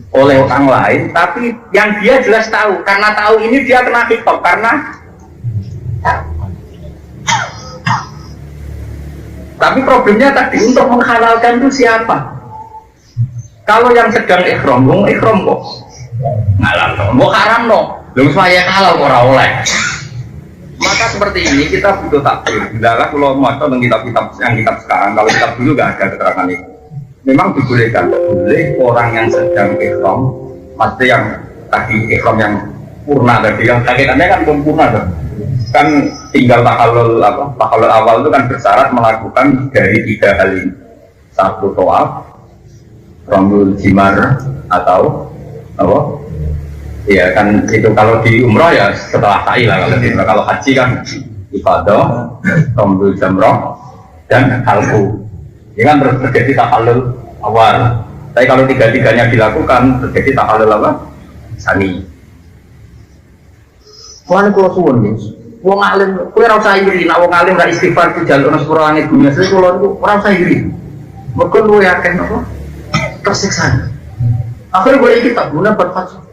oleh orang lain. Tapi yang dia jelas tahu, karena tahu ini dia kena hitop karena. Tapi problemnya tadi untuk menghalalkan itu siapa? Kalau yang sedang ihram kok ngalam no, mau haram no, belum saya halal ora oleh. Maka seperti ini kita butuh takbir. Adalah kalau mau tentang kitab-kitab yang kitab sekarang, kalau kitab dulu nggak ada keterangan itu. Memang dibolehkan, boleh orang yang sedang ihram, maksudnya yang tadi ihram yang purna tadi, yang hakikatnya kan belum purna kan tinggal tahallul tahallul awal itu kan bersyarat melakukan dari 3 hal ini. 1 tawaf, rambut jimar atau apa? Ya kan itu kalau di umrah ya setelah sa'i lah kalau haji kan ibadah, rambut jamrah dan halku. Ini kan terus terjadi tahallul awal. Tapi kalau 3-3-nya dilakukan terjadi tahallul apa? Sani. Kuwi kula suwun nggih. Wong alim kowe ora usah iri, nek wong alim ra istighfar ku jaluk nang sepuro langit dunya. Sing kula niku ora usah iri. Mergo luwe akeh napa? Tersiksa. Akhirnya boleh kita guna berfasih.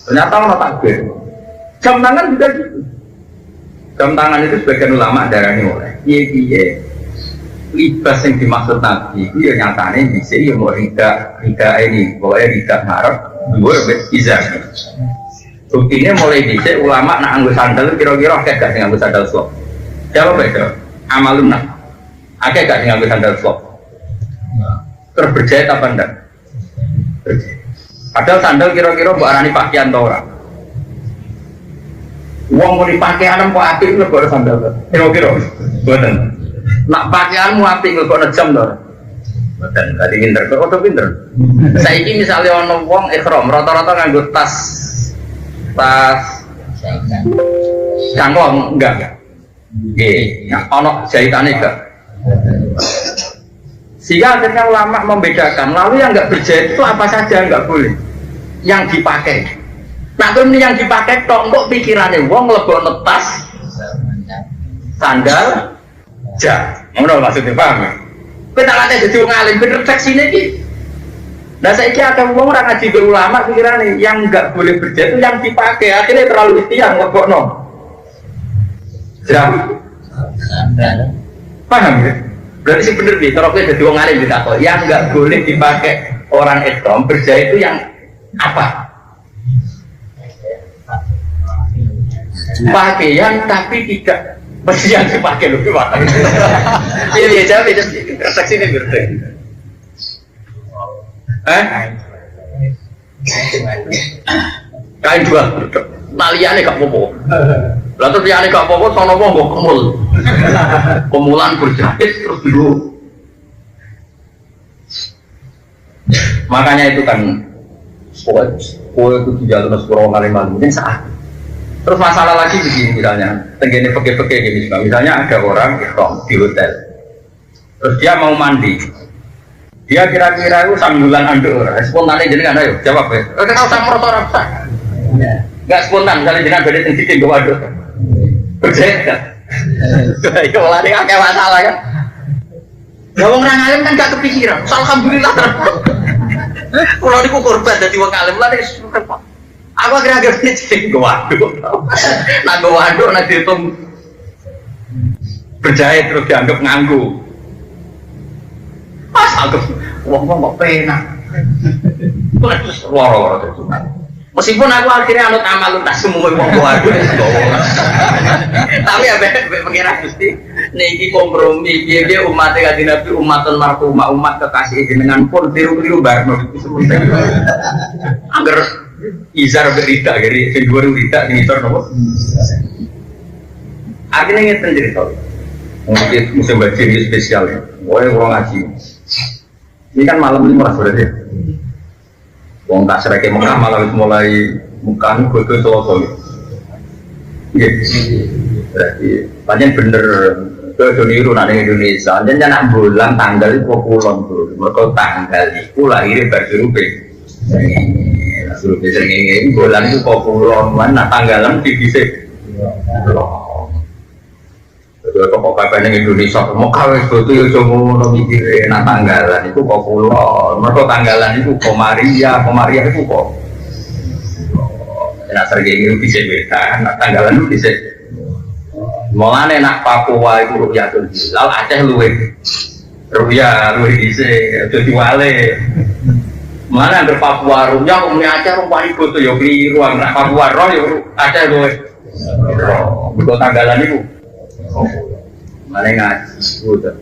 Ternyata orang takbir. Jam tangan juga gitu. Jam tangan itu sebagian ulama darahnya oleh. Iya. Libas yang dimaksud Nabi itu ya nyatanya bisa ya mau rida ini, pokoknya rida ngarep, gue izah. Buktinya mulai bisa ulama nak anggo sandal kira-kira akeh gak nganggo sandal slop. Jawab beda. Amalun nak. Akeh gak nganggo sandal slop. Terus berjahit apa enggak? Berjahit. Padahal sandal kira-kira mbok arani pakaian ta ora? Wong mau dipakai adam kok apik lebok sandal. Kira-kira mboten. Nak pakaianmu apik lebok jam to. Mboten, tadi pinter kok pinter. Saiki misale ana wong ihram rata-rata nganggo tas cangklong enggak. Nggih, ana jahitane enggak. Sehingga akhirnya ulama membedakan, lalu yang nggak berjahit itu apa saja nggak boleh, yang dipakai. Nah kalau ini yang dipakai, kok pikirannya wong lebok tas, sandal, jas, ngono maksudnya paham? Kita latih jadi ngalim bener teks ini ki. Nah saya kira ada wong orang ngaji berulama pikirannya yang nggak boleh berjahit itu yang dipakai, akhirnya terlalu istiang lebok no. Jas, paham ya? Berarti sih bener nih, kalau kita jadi orang alim kita tahu, yang nggak boleh dipakai orang ihram berjahit itu yang apa? Pakaian tapi tidak mesti yang dipakai lebih matang. Iya jawab itu redaksi ini berarti. Kain dua, taliannya gak popo. Lalu taliannya gak popo, sono wong gak kemul. Kemulan berjahit terus dulu. Makanya itu kan pokoknya itu di jalur sepuluh kalimat mungkin saat. Terus masalah lagi begini misalnya, tenggine peke-peke gini misalnya ada orang ihram di hotel, terus dia mau mandi, dia kira-kira itu sambulan anduk, spontan jadi nggak ada yuk jawab ya, kita tahu sama motor apa? Enggak spontan, misalnya jenengan beda sedikit gue waduh. Berjahit kan? Ya malah ini kakek masalah kan? Ya wong orang alim kan gak kepikiran, alhamdulillah terus. Kalau niku korban jadi wong alim lah nek aku akhir-akhir ini jadi gue waduh. Nah gue waduh, nah dihitung berjahit terus dianggap nganggu. Pas anggap, wong kok penak. Terus loro-loro terus. Meskipun aku akhirnya anut amal luntas semua wong waduh. Tapi ya pengira Gusti niki kompromi piye umat kanjeng Nabi umatun marhumah umat kekasih jenengan pun tiru-tiru bareng itu sementing. Angger izar berita dari sing dhuwur berita sing isor napa? Akhirnya ngeten cerita. Mungkin musim baca ini spesial ya. Woi orang ngaji. Ini kan malam ini merasa berarti. Wong tak serake Mekah malah mulai mukan bodoh solo-solo. Iya. Berarti panjang bener ke niru nang Indonesia. Jangan nak bulan tanggal itu kulon tuh. Mereka tanggal itu lahir bersurupe. Surupe sering bulan itu kulon mana tanggalan dibisik. Kalau kok kapan yang Indonesia mau kawin itu ya cuma mikir nak tanggalan itu kok pulau, mereka tanggalan itu komaria itu kok. Nak sergei itu bisa beda, nak tanggalan itu bisa. Mulane nak Papua itu Rukyatul Hilal, Aceh luwe bisa, jadi wale. Mana ada Papua Rukya, kemudian Aceh rumpah itu ya keliru, nak Papua Roh ya Aceh luwe. Betul tanggalan itu. Mana ngaji, udah.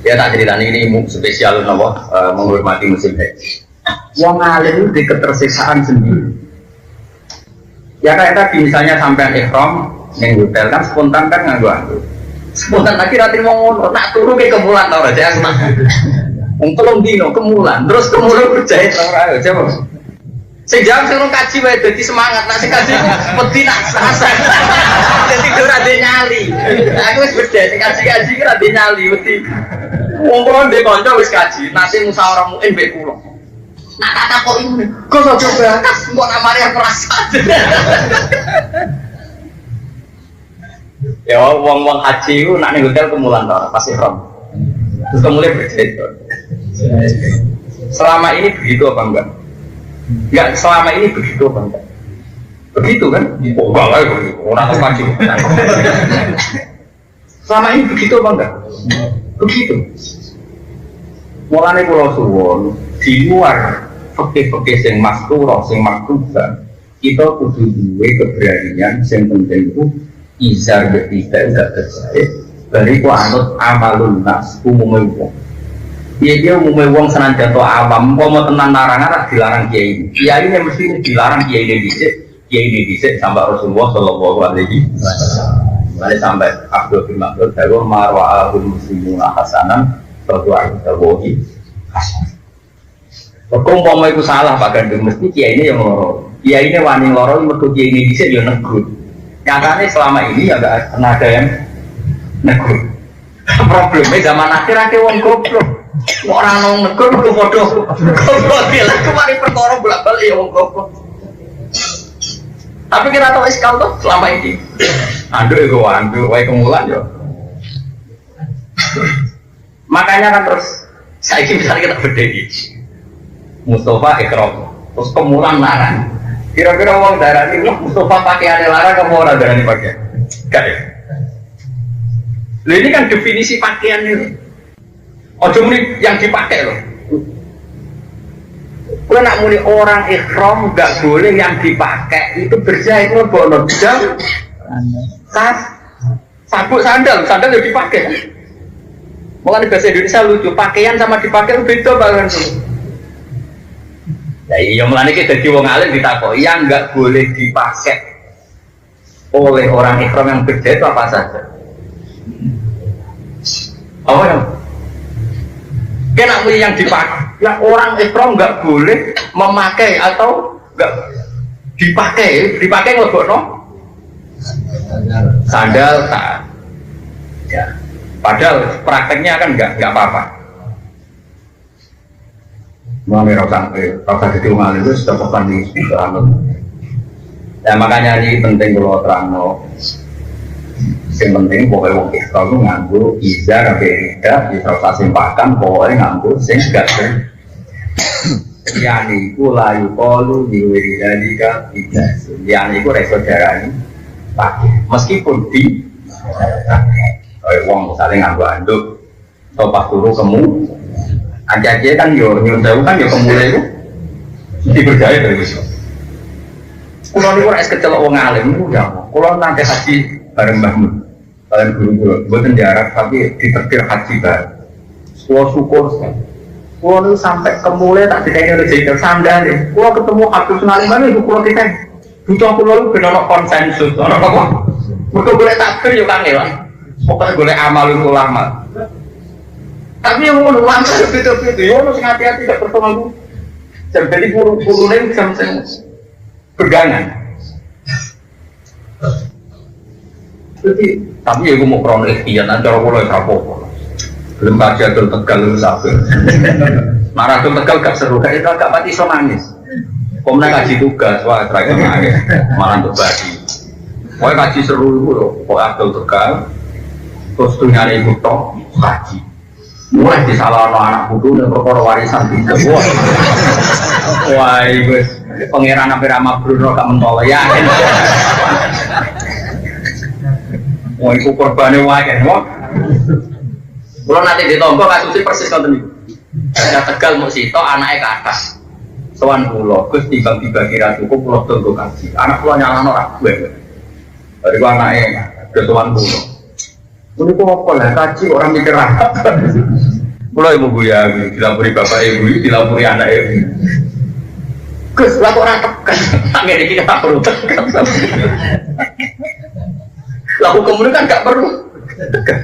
Ya tak cerita ini spesial nopo menghormati musim haji. Yang alim di ketersiksaan sendiri. Ya kayak tadi misalnya sampai ikhram yang hotel kan spontan kan nganggu. Spontan lagi nanti mau ngono, nak turu ke kemulan tau aja aku nak. Tolong dino kemulan, terus kemulan berjahit tau aja coba. Sejam suruh kaji wae dadi semangat, nek kaji wedi nak rasa. Dadi ora de nyali. Aku wis beda sing kaji ora de nyali wedi. Wong kula ndek kanca wis kaji, nate musyawarah muin mbek kula. Nak tak takoki ngene, kok aja bakas kok nak mari perasaan. Ya wong-wong haji ku nak ning hotel kemulan ta pas ihram. Terus kemudian bercerita. Selama ini begitu apa enggak? Ya selama ini begitu kan? Begitu kan? Oh enggak, orang apa sih? Selama ini begitu apa enggak? Begitu. Mulane kula suwun di luar fakih-fakih sing masturah, sing maktuban, kita kudu duwe keberanian sing penting itu izar betika zat terjahit. Bariku anut amalun nas umumnya wong. Dia umumnya wong senanjata awam, mau tenan larangan dilarang kiai. Kiai ini mesti dilarang kiai ini dicek sampai Rasulullah Shallallahu Alaihi Wasallam. Mulai sampai Abdul bin Mas'ud dari marwa'ahul muslimuna hasanan bahwa Allahi hasan. Umpama itu salah Pak Gandung, mesti kiai ini yang loro. Kiai ini wani loro, mergo kiai ini dicek ya negur. Nyatanya selama ini ya nggak pernah ada yang negur. Problemnya zaman akhir wong goblok. Orang nong negur perlu bodoh. Goblok dia kemarin perkara bolak-balik ya wong goblok. Tapi kita tahu iskal tuh selama ini. Andu, wae kemulan yo. Makanya kan terus saya misalnya kita berdiri. Mustafa ikram, terus kemulan larang. Kira-kira uang darah ini Mustafa pakaiannya larang, kamu orang darah ini pakai? Enggak ya? Loh ini kan definisi pakaian itu. Ojo muni yang dipakai loh. Kalau nak muni orang ikhram nggak boleh yang dipakai itu berjahit loh bono jam, tas, sabuk sandal yang dipakai. Mulai bahasa Indonesia lucu, pakaian sama dipakai beda banget. Ya iya mulai kita jadi wong alim ditakoi yang nggak boleh dipakai oleh orang ikhram yang berjahit apa saja. Apa yang? Kena yang dipakai, yang orang ikhram nggak boleh memakai atau nggak dipakai ngelebok no? Sandal tak, ya. Padahal prakteknya kan nggak apa-apa. Mulai rasa jadi umat itu sudah pesan di terang. Ya makanya ini penting kalau terang. Yang penting pokoknya wong ikhlas itu nganggo izar sampai tidak bisa simpahkan pokoknya nganggo sing gak yani iku layu kalu diwiri dalika tidak yani iku reso darani pakai meskipun di wong misalnya nganggo anduk atau pas turu kemu aja kan yo nyundawu kan yo kemulai itu dipercaya dari itu kalau ini orang es kecelok wong alim itu ya kalau nanti haji bareng Mbahmun kalian guru-guru buatan jarak tapi ditertir haji bareng kalau syukur kalau itu sampai kemulai tak dikaini oleh jahil sandal kalau ketemu Habib Sunalim mana itu kalau kita butuh aku lalu benar konsensus orang apa mereka boleh takbir yuk kangelan pokoknya boleh amal itu lama tapi yang mau lama itu ya harus hati-hati tidak bertemu jadi buru-burunya bisa pegangan jadi tapi ya gue mau krono ikhtiar nanti orang mulai kapok belum kaji Abdul Tegal lu sabar marah Abdul Tegal gak seru kayak itu agak mati so nangis komna kaji tugas wah terakhir nangis malah untuk bagi pokoknya kaji seru itu loh pokoknya Abdul Tegal terus tuh nyari ikut toh kaji mulai disalah anak budu dan perkara warisan tidak wah itu pangeran hampir sama Bruno gak mentol ya wah itu korbannya wajar kalau nanti ditombol kasusnya persis konten itu ada Tegal mau sito anaknya ke atas soan pulau terus tiba-tiba kira cukup pulau tunggu kaji anak pulau nyala orang gue dari gua anaknya ke soan pulau ini kok apa lah kaji orang mikir apa pulau ibu gue ya dilapuri bapak ibu dilapuri anak ibu Gus, lah kok orang tekan nggak ada kita perlu tekan lalu kemudian kan gak perlu tekan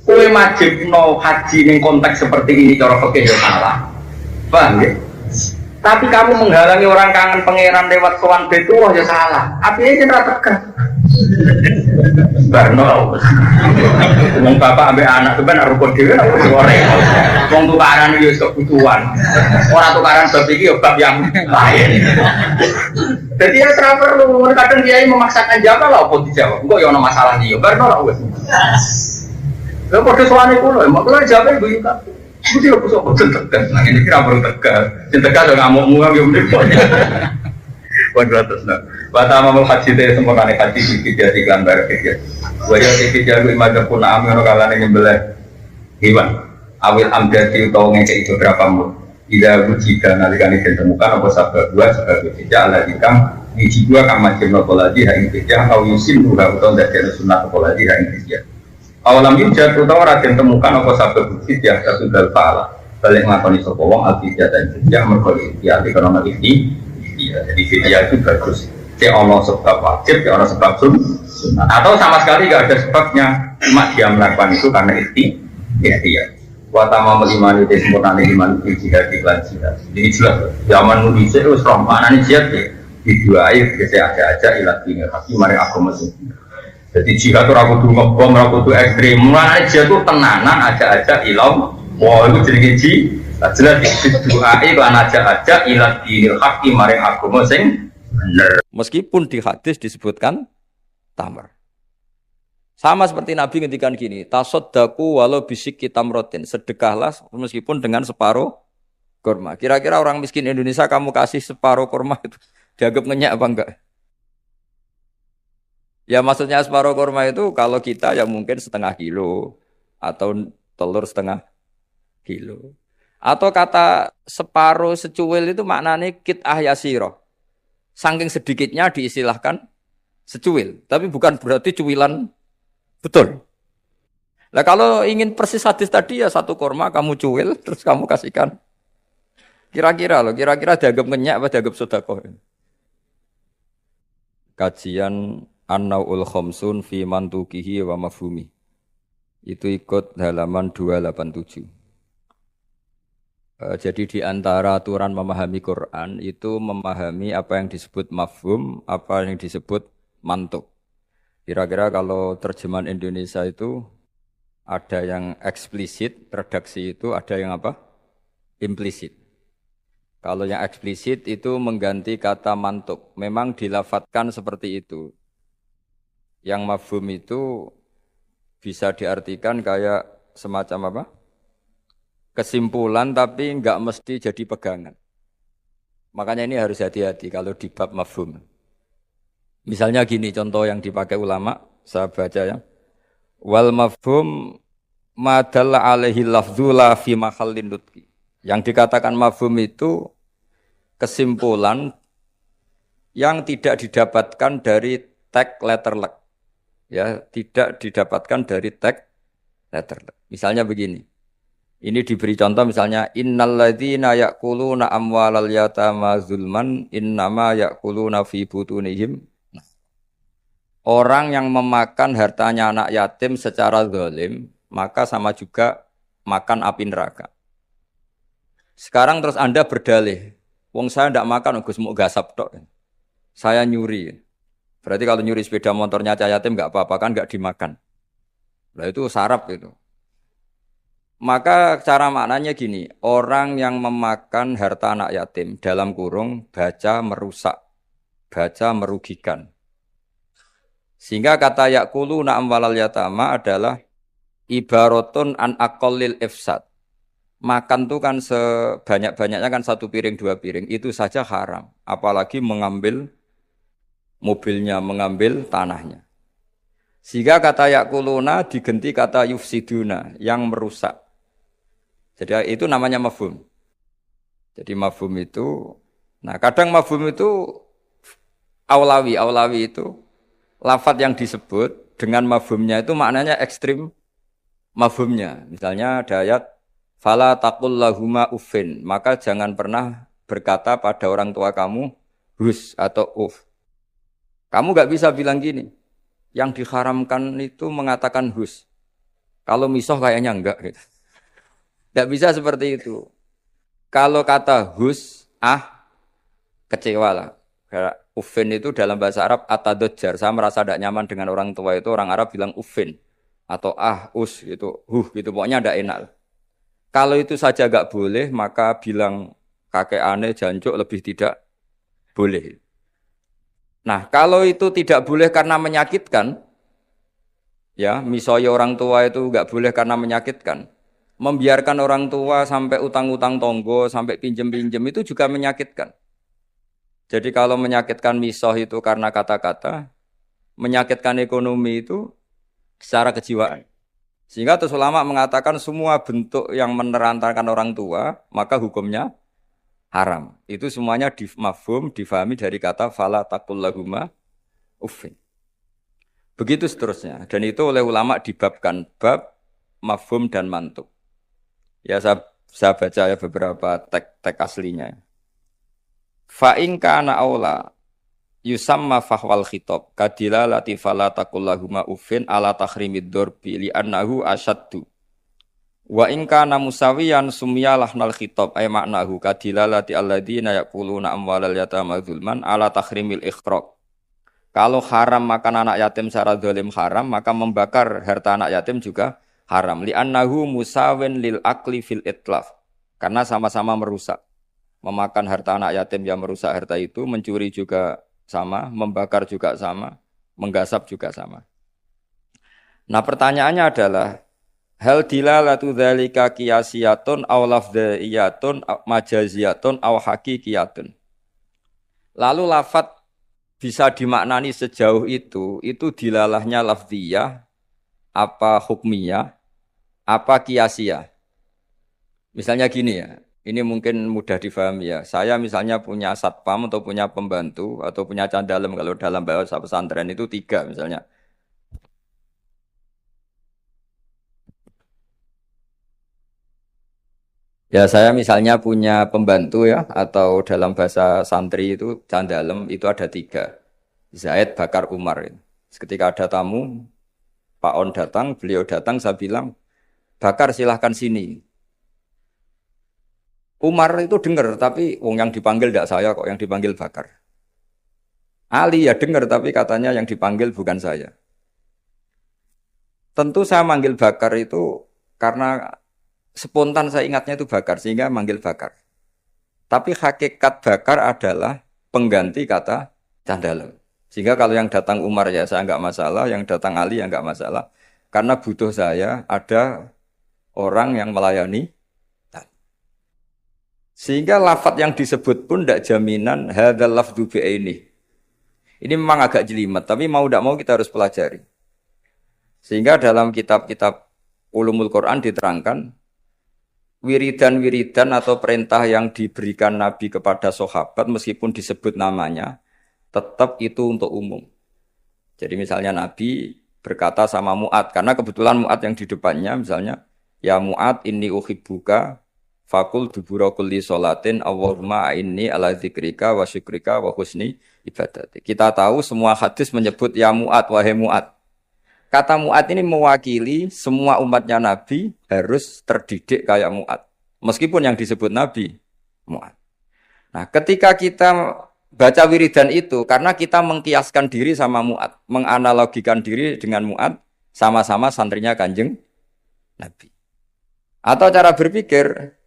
kue wajib no haji ning konteks seperti ini cara fikih ya salah paham ya? Tapi kamu menghalangi orang kangen pangeran lewat sowan betul ya salah artinya jenera tekan barno wong bapak ambek anak itu kan harus kode harus goreng wong tukaran itu kebutuhan orang tukaran bab iki ya bab yang lain jadi ya perlu kadang dia memaksakan jawab lah apa dijawab kok ya ono masalah dia barno lah wis lha kode sowane kulo mak kulo jawab ibu kan mesti aku sok tegas nang ini kira perlu tegas sing tegas yo ngamukmu yo mrene kuadratus nah bata mamal haji te sempurna haji iki jadi gambar iki waya iki jago imadah pun ame ono kalane nyembelih hewan awil amdati utawa ngekek beberapa mut ida wujida nalikane ditemukan apa sabab dua sebab tidak ala dikang wiji dua kang macem nopoladi ha ing tidak au yusim uga utawa dadi sunat nopoladi ha ing tidak awalam yujad utawa ora ditemukan apa sabab tidak tasudal faala balik nglakoni sapa wong al-tidak dan tidak mergo iki karena iki iya, jadi video itu bagus. Cek Allah sebab wajib, cek Allah sebab sunnah. Atau sama sekali nggak ada sebabnya, cuma dia melakukan itu karena ikhtiar. Watama melimani desempurna iman jihad iklan jihad. Jadi jelas, zaman nulis itu serompanan jihad ya. Di dua air biasa aja ilat tinggal. Tapi mari aku mesin. Jadi jihad itu ragu tuh ngebom, ragu tuh ekstrim. Mulai jihad itu tenanan aja ilau. Wah itu jadi jihad. Jelas doa iklan aja ilat dinil haki maring agama sing bener. Meskipun di hadis disebutkan tamar. Sama seperti Nabi ngendikan gini, tasaddaku walau bisik tamrotin, sedekahlah meskipun dengan separuh kurma. Kira-kira orang miskin Indonesia kamu kasih separuh kurma itu dianggap ngenyak apa enggak? Ya maksudnya separuh kurma itu kalau kita ya mungkin setengah kilo atau telur setengah kilo. Atau kata separuh secuil itu maknanya kit ahyasiro. Saking sedikitnya diistilahkan secuil. Tapi bukan berarti cuilan betul. Nah kalau ingin persis hadis tadi ya satu korma kamu cuil terus kamu kasihkan. Kira-kira dianggap ngenyak apa dianggap sedekah. Kajian An-Naul Khamsun fi Mantukihi wa Mafhumi. Itu ikut halaman 287. Jadi di antara aturan memahami Quran itu memahami apa yang disebut mafhum, apa yang disebut mantuk. Kira-kira kalau terjemahan Indonesia itu ada yang eksplisit, redaksi itu ada yang apa? Implisit. Kalau yang eksplisit itu mengganti kata mantuk. Memang dilafatkan seperti itu. Yang mafhum itu bisa diartikan kayak semacam apa? Kesimpulan tapi nggak mesti jadi pegangan. Makanya ini harus hati-hati kalau di bab mafhum. Misalnya gini contoh yang dipakai ulama, saya baca ya. Wal mafhum madalla alaihi lafdzu la fi mahallin nutqi. Yang dikatakan mafhum itu kesimpulan yang tidak didapatkan dari tag letter luck. Ya, tidak didapatkan dari tag letter luck. Misalnya begini. Ini diberi contoh misalnya innalladzina ya'kuluna amwalal yatama zulman innama ya'kuluna fi butunihim. Orang yang memakan hartanya anak yatim secara zalim, maka sama juga makan api neraka. Sekarang terus Anda berdalih, wong saya ndak makan, Gus mau gasap tok. Saya nyuri. Berarti kalau nyuri sepeda motornya cah yatim enggak apa-apa kan enggak dimakan. Lah itu sarap itu. Maka cara maknanya gini, orang yang memakan harta anak yatim dalam kurung baca merusak, baca merugikan. Sehingga kata yaquluna amwalal yatama adalah ibaratun an aqallil ifsad. Makan tuh kan sebanyak-banyaknya kan 1 piring 2 piring itu saja haram, apalagi mengambil mobilnya, mengambil tanahnya. Sehingga kata yaquluna diganti kata yufsiduna yang merusak. Jadi itu namanya mafhum. Jadi mafhum itu, nah kadang mafhum itu aulawi itu lafadz yang disebut dengan mafhumnya itu maknanya ekstrim mafhumnya. Misalnya ada ayat fala taqul lahuma uffin, maka jangan pernah berkata pada orang tua kamu hus atau uff. Kamu enggak bisa bilang gini. Yang diharamkan itu mengatakan hus. Kalau misoh kayaknya enggak gitu. Enggak bisa seperti itu. Kalau kata hus, kecewa lah. Kayak uffin itu dalam bahasa Arab atadajjar. Saya merasa tidak nyaman dengan orang tua itu, orang Arab bilang uffin. Atau us gitu, gitu. Pokoknya tidak enak. Kalau itu saja enggak boleh, maka bilang kakek aneh, jancuk lebih tidak boleh. Nah, kalau itu tidak boleh karena menyakitkan, ya, misalnya orang tua itu enggak boleh karena menyakitkan. Membiarkan orang tua sampai utang-utang tonggo, sampai pinjem-pinjem itu juga menyakitkan. Jadi kalau menyakitkan misoh itu karena kata-kata, menyakitkan ekonomi itu secara kejiwaan. Sehingga terus ulama mengatakan semua bentuk yang menerantarkan orang tua, maka hukumnya haram. Itu semuanya mafhum, difahami dari kata fala taqul lahuma uffin. Begitu seterusnya. Dan itu oleh ulama dibabkan bab mafhum dan mantuk. Ya saya baca ya beberapa teks aslinya. Fa in kana aula yusamma fahwal khitab kadila latifala taqul lahuma uffin ala tahrimid dzurbi li annahu asyaddu. Wa in kana musawiyan sumyalah nal khitab ay maknahu kadilalati alladziina yaquluna amwalal yatama zulman ala tahrimil ikhraq. Kalau haram makan anak yatim secara zalim haram, maka membakar harta anak yatim juga haram. Li annahu musawin lil akli fil itlaf. Karena sama-sama merusak. Memakan harta anak yatim yang merusak harta itu, mencuri juga sama, membakar juga sama, menggasap juga sama. Nah, pertanyaannya adalah hal dilalatu dzalika qiyasiyatun aw lafdziyatun majaziyatun aw haqiqiyatun. Lalu lafaz bisa dimaknani sejauh itu dilalahnya lafdziyah apa hukmiyah apa qiyasiyah. Misalnya gini ya, ini mungkin mudah difahami ya. Saya misalnya punya satpam atau punya pembantu atau punya candalem kalau dalam bahasa pesantren itu 3 misalnya. Ya saya misalnya punya pembantu ya atau dalam bahasa santri itu candalem itu ada 3. Zaid, Bakar, Umar. Ketika ada tamu, Pak On datang, beliau datang saya bilang, Bakar silahkan sini. Umar itu dengar tapi yang dipanggil tidak saya kok, yang dipanggil Bakar. Ali ya dengar tapi katanya yang dipanggil bukan saya. Tentu saya manggil Bakar itu karena spontan saya ingatnya itu Bakar, sehingga manggil Bakar. Tapi hakikat bakar adalah pengganti kata candalem. Sehingga kalau yang datang Umar ya saya enggak masalah, yang datang Ali ya enggak masalah. Karena butuh saya ada orang yang melayani. Sehingga lafadz yang disebut pun tidak jaminan hadzal lafdzu bi'aini. Ini memang agak jelimet, tapi mau tidak mau kita harus pelajari. Sehingga dalam kitab-kitab ulumul Quran diterangkan wiridan-wiridan atau perintah yang diberikan Nabi kepada sahabat meskipun disebut namanya, tetap itu untuk umum. Jadi misalnya Nabi berkata sama Mu'ad, karena kebetulan Mu'ad yang di depannya misalnya, ya Mu'ad inni uhibbuka fakul dubura kulli sholatin Allahumma inni ala dzikrika wa syukrika wa husni ibadati. Kita tahu semua hadis menyebut ya Mu'ad, wahai Mu'ad. Kata Mu'ad ini mewakili semua umatnya Nabi harus terdidik kayak Mu'ad. Meskipun yang disebut Nabi Mu'ad. Nah, ketika kita baca wiridan itu, karena kita mengkiaskan diri sama Mu'ad, menganalogikan diri dengan Mu'ad, sama-sama santrinya Kanjeng Nabi. Atau cara berpikir,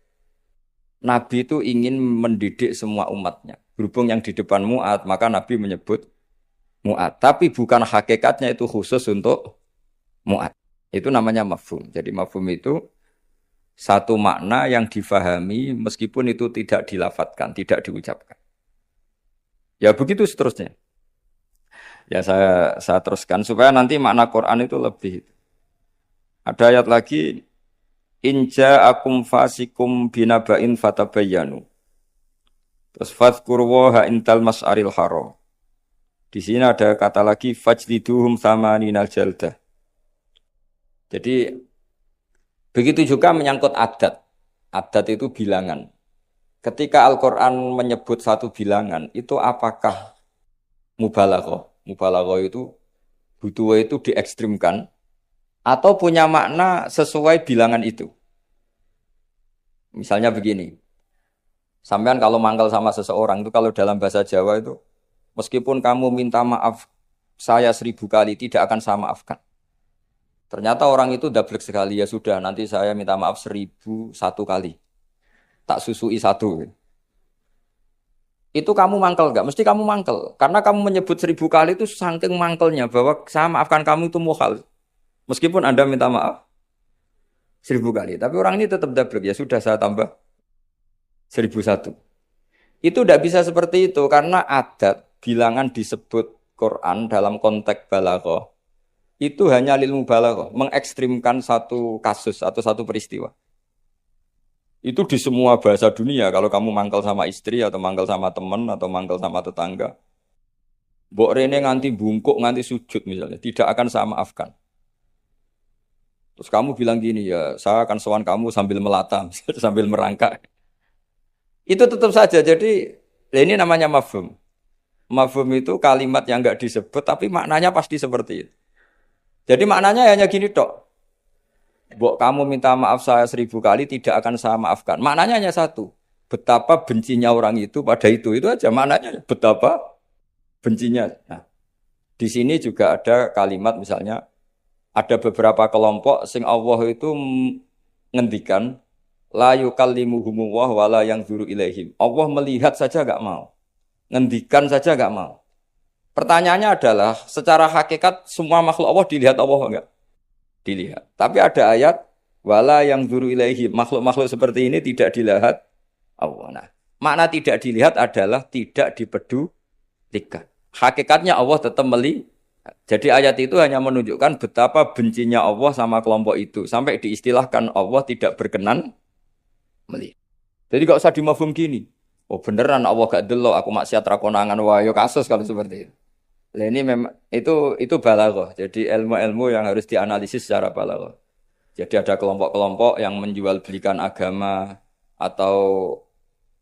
Nabi itu ingin mendidik semua umatnya. Berhubung yang di depan Mu'ad, maka Nabi menyebut Mu'ad. Tapi bukan hakikatnya itu khusus untuk Mu'ad. Itu namanya mafhum. Jadi mafhum itu satu makna yang difahami meskipun itu tidak dilafatkan, tidak diucapkan. Ya begitu seterusnya. Ya saya teruskan supaya nanti makna Quran itu lebih. Ada ayat lagi, inja akum fasikum binaba'in fatabayyanu. Terus fadhkurwaha intal mas'aril haram. Di sini ada kata lagi fajliduhum thamaninal jaldah. Jadi begitu juga menyangkut adat. Adat itu bilangan. Ketika Al-Quran menyebut satu bilangan, itu apakah mubalaghah? Mubalaghah itu butuh itu diekstrimkan atau punya makna sesuai bilangan itu. Misalnya begini. Sampean kalau mangkal sama seseorang itu kalau dalam bahasa Jawa itu meskipun kamu minta maaf saya 1000 kali tidak akan saya maafkan. Ternyata orang itu dablek sekali, ya sudah nanti saya minta maaf 1001 kali. Tak susui 1. Itu kamu mangkel enggak? Mesti kamu mangkel. Karena kamu menyebut 1000 kali itu saking mangkelnya bahwa saya maafkan kamu itu mukhal. Meskipun Anda minta maaf 1000 kali. Tapi orang ini tetap dablek, ya sudah saya tambah 1001. Itu tidak bisa seperti itu karena adat bilangan disebut Quran dalam konteks balaghah. Itu hanya lil mubalaghah, mengekstrimkan satu kasus atau satu peristiwa. Itu di semua bahasa dunia, kalau kamu mangkal sama istri atau mangkal sama teman atau mangkal sama tetangga, mbok rene nganti bungkuk, nganti sujud misalnya, tidak akan saya maafkan. Terus kamu bilang gini, ya saya akan sowan kamu sambil melata, sambil merangkak. Itu tetap saja, jadi ini namanya mafhum. Mafhum itu kalimat yang enggak disebut, tapi maknanya pasti seperti itu. Jadi maknanya hanya gini tok. Mbok kamu minta maaf saya 1000 kali tidak akan saya maafkan. Maknanya hanya satu. Betapa bencinya orang itu pada itu aja maknanya. Betapa bencinya. Nah, di sini juga ada kalimat misalnya ada beberapa kelompok sing Allah itu ngendikan la yukallimuhum wa la yanzuru ilaihim. Allah melihat saja enggak mau. Ngendikan saja enggak mau. Pertanyaannya adalah, secara hakikat semua makhluk Allah dilihat Allah enggak? Dilihat. Tapi ada ayat, wala yang zuru ilaihi, makhluk-makhluk seperti ini tidak dilihat Allah. Nah, makna tidak dilihat adalah tidak dipedulikan. Hakikatnya Allah tetap melihat. Jadi ayat itu hanya menunjukkan betapa bencinya Allah sama kelompok itu. Sampai diistilahkan Allah tidak berkenan melihat. Jadi gak usah dimafhum gini. Oh beneran Allah gak delok, aku maksiat rakonangan, wah yo kasus kalau seperti itu. Nah, ini memang itu balaghah. Jadi ilmu-ilmu yang harus dianalisis secara balaghah. Jadi ada kelompok-kelompok yang menjual belikan agama atau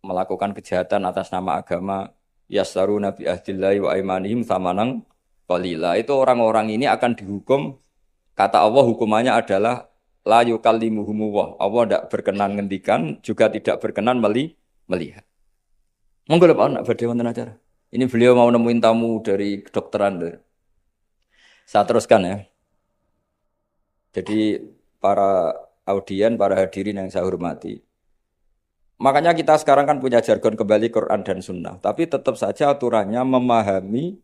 melakukan kejahatan atas nama agama. Yasaruna bi ahdillahi wa aimanihim thamanan qalila. Itu orang-orang ini akan dihukum. Kata Allah hukumannya adalah la yukallimuhum wa. Allah tidak berkenan ngendikan, juga tidak berkenan melihat. Monggo Pak nak badhe wonten acara. Ini beliau mau nemuin tamu dari kedokteran. Saya teruskan ya. Jadi para audien, para hadirin yang saya hormati. Makanya kita sekarang kan punya jargon kembali Quran dan Sunnah. Tapi tetap saja aturannya memahami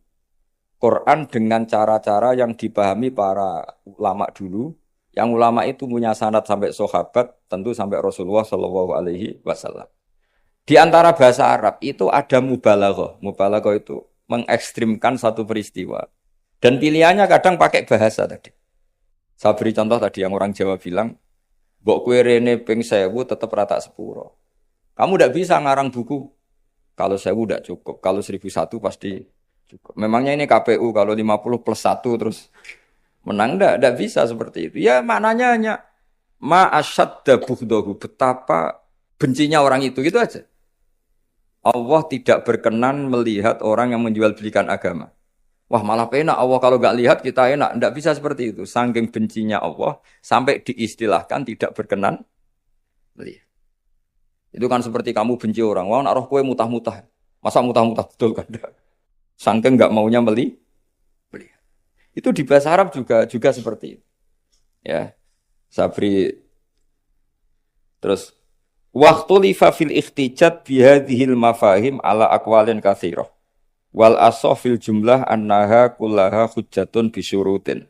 Quran dengan cara-cara yang dipahami para ulama dulu. Yang ulama itu punya sanad sampai sahabat, tentu sampai Rasulullah Shallallahu Alaihi Wasallam. Di antara bahasa Arab itu ada mubalaghah. Mubalaghah itu mengekstrimkan satu peristiwa. Dan pilihannya kadang pakai bahasa tadi. Saya beri contoh tadi yang orang Jawa bilang, mbok kue rene ping 1000 tetap rata sepuro. Kamu tidak bisa ngarang buku. Kalau 1000 tidak cukup. Kalau 1001 pasti cukup. Memangnya ini KPU kalau 50 plus 1 terus menang tidak bisa seperti itu. Ya maknanya hanya ma'asyadda bughdahu, betapa bencinya orang itu, gitu aja. Allah tidak berkenan melihat orang yang menjual belikan agama. Wah malah enak Allah kalau nggak lihat kita enak. Tidak bisa seperti itu. Saking bencinya Allah sampai diistilahkan tidak berkenan melihat. Itu kan seperti kamu benci orang. Wah nak roh kue mutah-mutah. Masa mutah-mutah betul kan? Saking nggak maunya melihat. Itu di bahasa Arab juga seperti itu. Ya, Sabri terus waktu lifa fil ikhtijat bihadhil mafahim ala aqwalin katsirah. Wal asah fil jumlah annaha kullaha hujjatun bisyurutin.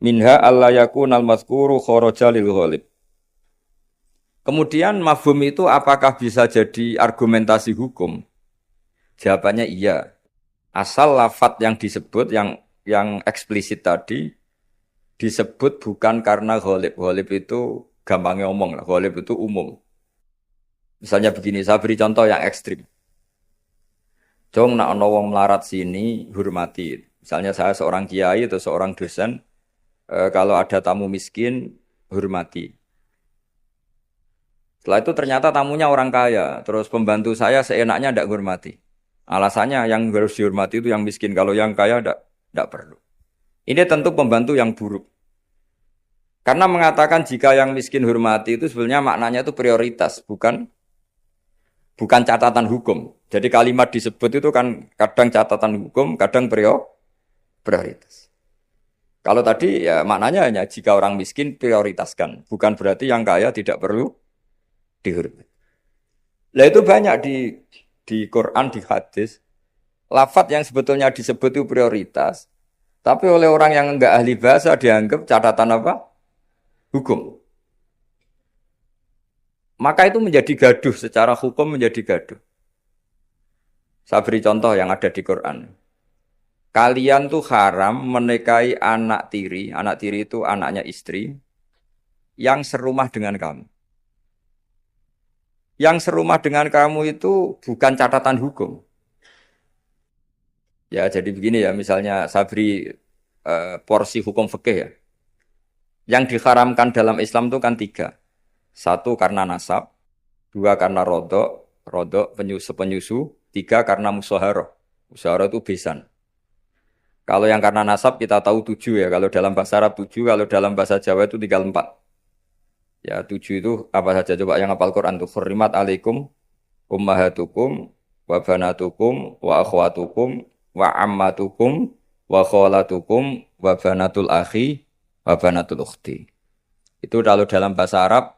Minha alla yakunal mazkuru kharaja lil ghalib. Kemudian mafhum itu apakah bisa jadi argumentasi hukum? Jawabannya iya. Asal lafadz yang disebut yang eksplisit tadi disebut bukan karena ghalib. Ghalib itu gampangnya omong lah. Ghalib itu umum. Misalnya begini, saya beri contoh yang ekstrim. Jong nak ono wong melarat sini hormati. Misalnya saya seorang kiai atau seorang dosen, kalau ada tamu miskin hormati. Setelah itu ternyata tamunya orang kaya, terus pembantu saya seenaknya tidak hormati. Alasannya yang harus dihormati itu yang miskin, kalau yang kaya tidak perlu. Ini tentu pembantu yang buruk. Karena mengatakan jika yang miskin hormati itu sebenarnya maknanya itu prioritas, bukan catatan hukum. Jadi kalimat disebut itu kan kadang catatan hukum, kadang prioritas. Kalau tadi ya maknanya hanya jika orang miskin prioritaskan, bukan berarti yang kaya tidak perlu dihormati. Lah itu banyak di Quran, di hadis, lafadz yang sebetulnya disebut itu prioritas, tapi oleh orang yang enggak ahli bahasa dianggap catatan apa? Hukum. Maka itu menjadi gaduh, secara hukum menjadi gaduh. Saya beri contoh yang ada di Quran. Kalian tuh haram menikahi anak tiri itu anaknya istri, yang serumah dengan kamu. Yang serumah dengan kamu itu bukan catatan hukum. Ya jadi begini ya, misalnya saya beri porsi hukum fikih ya. Yang diharamkan dalam Islam itu kan 3. 1 karena nasab, 2 karena rodok penyusu, 3 karena musaharah. Musaharah itu besan. Kalau yang karena nasab kita tahu 7 ya, kalau dalam bahasa Arab 7, kalau dalam bahasa Jawa itu tinggal 4. Ya 7 itu apa saja coba yang hafal Quran tuh. Hurrimat alaikum ummahatukum wa banatukum wa akhwatukum wa ammatukum wa kholatukum wa banatul akhi wa banatul ukhti. Itu kalau dalam bahasa Arab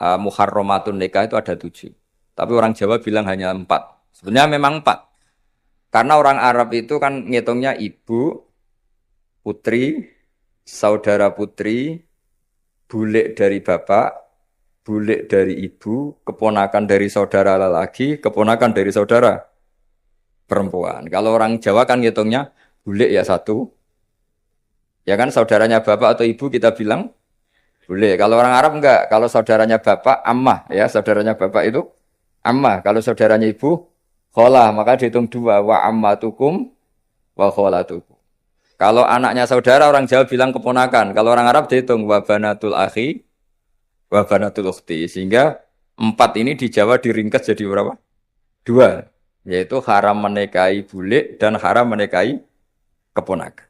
muharramatun nikah itu ada 7. Tapi orang Jawa bilang hanya 4. Sebenarnya memang 4. Karena orang Arab itu kan ngitungnya ibu, putri, saudara putri, bulik dari bapak, bulik dari ibu, keponakan dari saudara lelaki, keponakan dari saudara perempuan. Kalau orang Jawa kan ngitungnya bulik ya 1. Ya kan saudaranya bapak atau ibu kita bilang bulik. Kalau orang Arab enggak. Kalau saudaranya bapak ammah ya, saudaranya bapak itu ammah. Kalau saudaranya ibu kholah, maka dihitung 2 wa ammatukum wa kholatukum. Kalau anaknya saudara orang Jawa bilang keponakan. Kalau orang Arab dihitung wa banatul akhi wa banatul ukhti. Sehingga 4 ini di Jawa diringkas jadi berapa? 2. Yaitu haram menikahi bulik dan haram menikahi keponakan.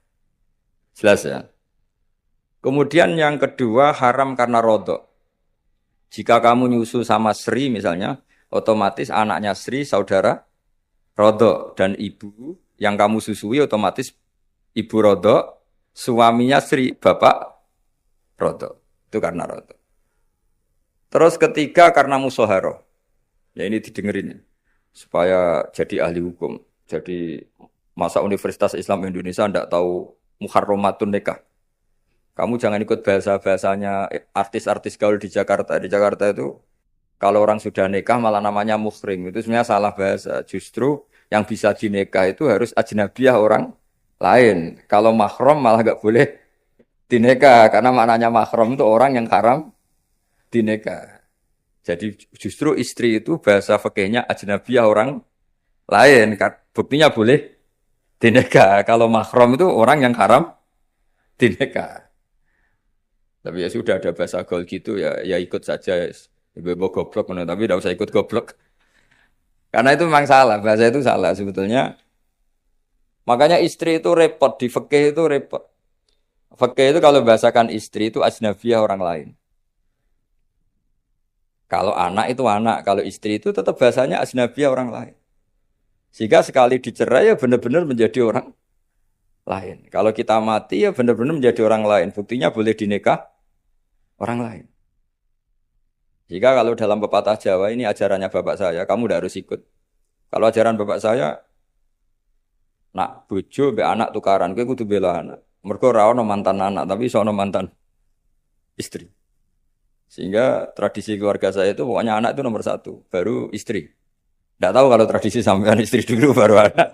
Jelas ya? Kemudian yang kedua haram karena rodok. Jika kamu nyusu sama Sri misalnya, otomatis anaknya Sri saudara rodok. Dan ibu yang kamu susui otomatis ibu rodok, suaminya Sri, bapak rodok. Itu karena rodok. Terus ketiga karena musaharah. Ya ini didengerin ya. Supaya jadi ahli hukum. Jadi masa Universitas Islam Indonesia ndak tahu muharramatun nikah. Kamu jangan ikut bahasa-bahasanya artis-artis gaul di Jakarta. Di Jakarta itu kalau orang sudah nikah malah namanya muhrim. Itu sebenarnya salah bahasa. Justru yang bisa dinikah itu harus ajnabiyah orang lain. Kalau mahram malah nggak boleh dinikah. Karena maknanya mahram itu orang yang haram dinikah. Jadi justru istri itu bahasa fikihnya ajnabiyah orang lain. Buktinya boleh dinikah. Kalau mahram itu orang yang haram dinikah. Tapi ya sudah ada bahasa gaul gitu ya ikut saja. Ibu goblok tapi tidak usah ikut goblok. Karena itu memang salah, bahasa itu salah sebetulnya. Makanya istri itu repot, di fikih itu repot. Fikih itu kalau bahasakan istri itu ajnabiyah orang lain. Kalau anak itu anak, kalau istri itu tetap bahasanya ajnabiyah orang lain. Sehingga sekali dicerai ya benar-benar menjadi orang lain. Kalau kita mati ya benar-benar menjadi orang lain. Buktinya boleh dinikah orang lain. Jika kalau dalam pepatah Jawa ini ajarannya bapak saya, kamu tidak harus ikut. Kalau ajaran bapak saya, nak bojo be anak tukaran, kowe kudu bela anak. Mergo ora ono mantan anak, tapi iso ono mantan istri. Sehingga tradisi keluarga saya itu pokoknya anak itu nomor satu, baru istri. Tidak tahu kalau tradisi sampean istri dulu baru anak.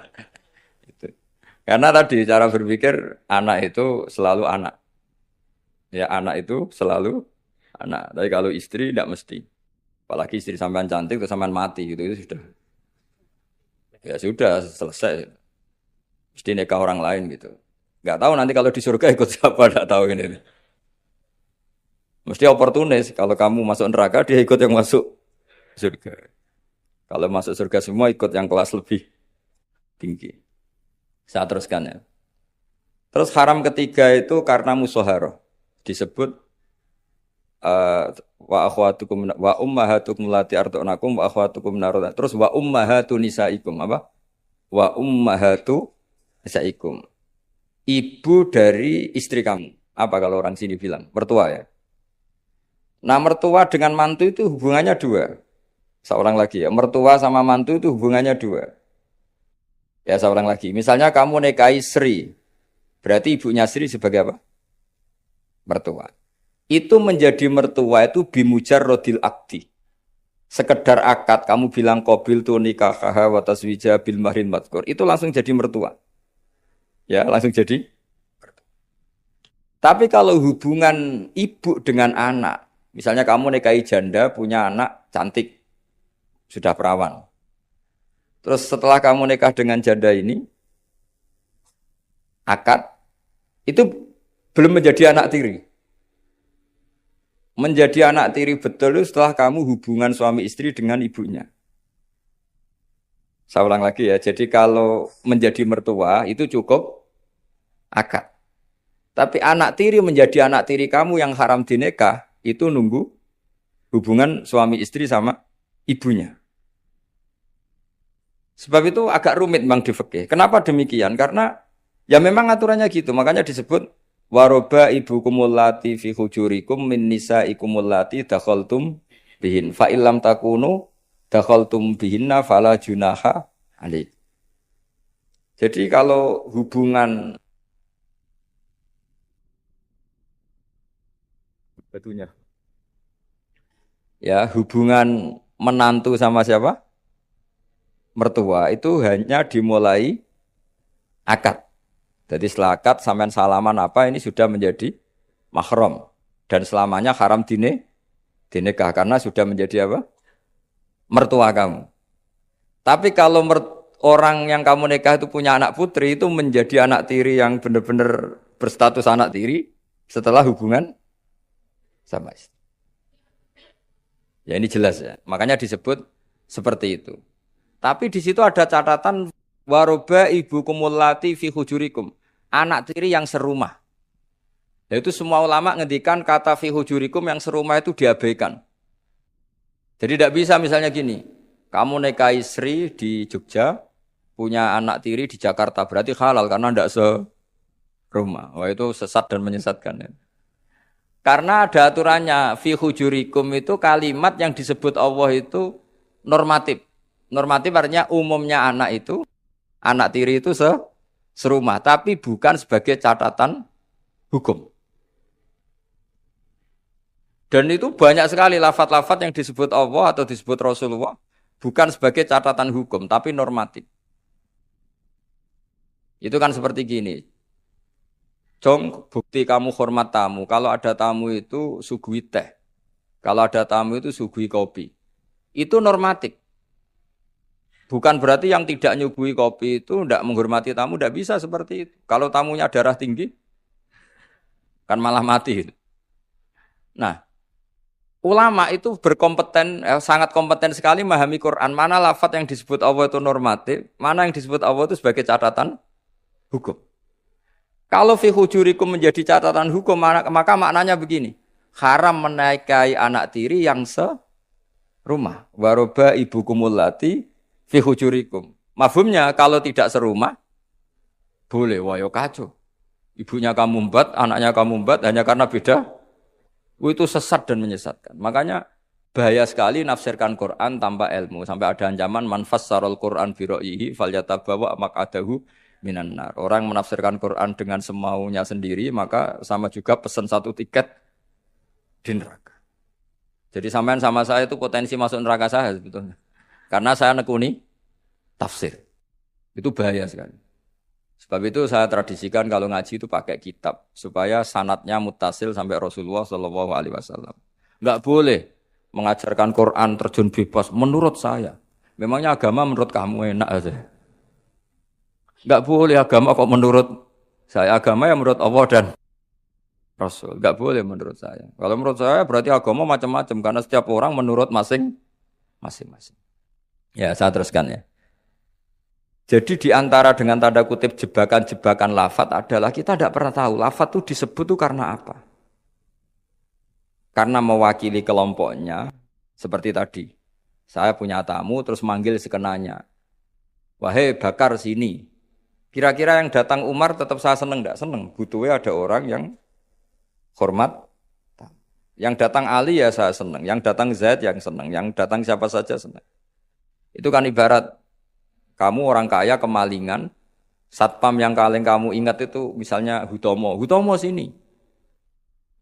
Gitu. Karena tadi cara berpikir anak itu selalu anak. Ya anak itu selalu anak. Tapi kalau istri tidak mesti. Apalagi istri sampean cantik terus sampean mati gitu itu sudah. Ya sudah selesai. Mesti nikah orang lain gitu. Enggak tahu nanti kalau di surga ikut siapa, enggak tahu ini. Mesti oportunis kalau kamu masuk neraka dia ikut yang masuk surga. Kalau masuk surga semua ikut yang kelas lebih tinggi. Saya teruskan ya. Terus haram ketiga itu karena musoharoh. Disebut wa akhwatukum wa ummahatukum lati arda'nakum wa akhwatukum naroda. Terus wa ummahatu nisaikum apa? Wa ummahatu nisaikum. Ibu dari istri kamu. Apa kalau orang sini bilang? Mertua ya. Nah mertua dengan mantu itu hubungannya dua. Seorang lagi ya. Mertua sama mantu itu hubungannya dua. Ya seorang lagi. Misalnya kamu nikahi Sri. Berarti ibunya Sri sebagai apa? Mertua. Itu menjadi mertua itu bimujarrodil akdi. Sekedar akad, kamu bilang qabil tu nikahaha wa taswija bil mahrin madkur. Itu langsung jadi mertua. Ya, langsung jadi. Tapi kalau hubungan ibu dengan anak, misalnya kamu nikahi janda, punya anak cantik, sudah perawan. Terus setelah kamu nikah dengan janda ini, akad, itu belum menjadi anak tiri. Menjadi anak tiri betul itu setelah kamu hubungan suami istri dengan ibunya. Saya ulang lagi ya, jadi kalau menjadi mertua itu cukup akad. Tapi anak tiri menjadi anak tiri kamu yang haram dinikah, itu nunggu hubungan suami istri sama ibunya. Sebab itu agak rumit memang di fikih. Kenapa demikian? Karena ya memang aturannya gitu, makanya disebut waroba ibu kumulati fi hujurikum min nisa ikumulati dakhaltum bihin fa illam takunu dakhaltum bihinna fala junaha alaik. Jadi kalau hubungan betunya ya hubungan menantu sama siapa? Mertua itu hanya dimulai akad. Jadi setelah akad sampean salaman apa ini sudah menjadi mahram dan selamanya haram dinikah karena sudah menjadi apa? Mertua kamu. Tapi kalau orang yang kamu nikah itu punya anak putri itu menjadi anak tiri yang benar-benar berstatus anak tiri setelah hubungan sama istri. Ya ini jelas ya. Makanya disebut seperti itu. Tapi di situ ada catatan waroba ibu kumulati fi hujurikum. Anak tiri yang serumah. Yaitu semua ulama ngendikan kata fi hujurikum yang serumah itu diabaikan. Jadi tidak bisa misalnya gini. Kamu nikahi Sri di Jogja, punya anak tiri di Jakarta. Berarti halal karena tidak serumah. Wah itu sesat dan menyesatkan ya. Karena ada aturannya fi hujurikum itu kalimat yang disebut Allah itu normatif. Normatif artinya umumnya anak tiri itu serumah, tapi bukan sebagai catatan hukum. Dan itu banyak sekali lafaz-lafaz yang disebut Allah atau disebut Rasulullah bukan sebagai catatan hukum, tapi normatif. Itu kan seperti gini. Jong, bukti kamu hormat tamu. Kalau ada tamu itu suguhi teh. Kalau ada tamu itu suguhi kopi. Itu normatif. Bukan berarti yang tidak nyuguhi kopi itu tidak menghormati tamu, tidak bisa seperti itu. Kalau tamunya darah tinggi, kan malah mati. Nah, ulama itu sangat kompeten sekali memahami Quran. Mana lafaz yang disebut Allah itu normatif, mana yang disebut Allah itu sebagai catatan hukum. Kalau fi hujurikum menjadi catatan hukum, maka maknanya begini. Haram menikahi anak tiri yang serumah. Waroba ibukumul lati fi hujurikum. Mafhumnya kalau tidak serumah, boleh, wayo kacau. Ibunya kamu embat, anaknya kamu embat, hanya karena beda. Itu sesat dan menyesatkan. Makanya bahaya sekali nafsirkan Quran tanpa ilmu. Sampai ada ancaman manfassarul Quran bi ra'yihi falyatabawa maq'adahu minan nar. Orang menafsirkan Quran dengan semaunya sendiri, maka sama juga pesan satu tiket di neraka. Jadi sampean sama saya itu potensi masuk neraka saya sebetulnya. Karena saya nekuni tafsir. Itu bahaya sekali. Sebab itu saya tradisikan kalau ngaji itu pakai kitab supaya sanadnya muttasil sampai Rasulullah Shallallahu Alaihi Wasallam. Enggak boleh mengajarkan Quran terjun bebas. Menurut saya, memangnya agama menurut kamu enak aja. Enggak boleh agama kok menurut saya. Agama yang menurut Allah dan Rasul. Enggak boleh menurut saya. Kalau menurut saya berarti agama macam-macam karena setiap orang menurut masing-masing. Ya, saya teruskan ya. Jadi di antara dengan tanda kutip jebakan-jebakan lafadz adalah kita tidak pernah tahu lafadz itu disebut itu karena apa. Karena mewakili kelompoknya, seperti tadi. Saya punya tamu terus manggil sekenanya. Wahai Bakar sini. Kira-kira yang datang Umar tetap saya seneng enggak? Seneng. Butuhnya ada orang yang hormat. Yang datang Ali ya saya seneng. Yang datang Zaid yang seneng. Yang datang siapa saja seneng. Itu kan ibarat kamu orang kaya kemalingan, satpam yang paling kamu ingat itu misalnya Hutomo. Hutomo sini.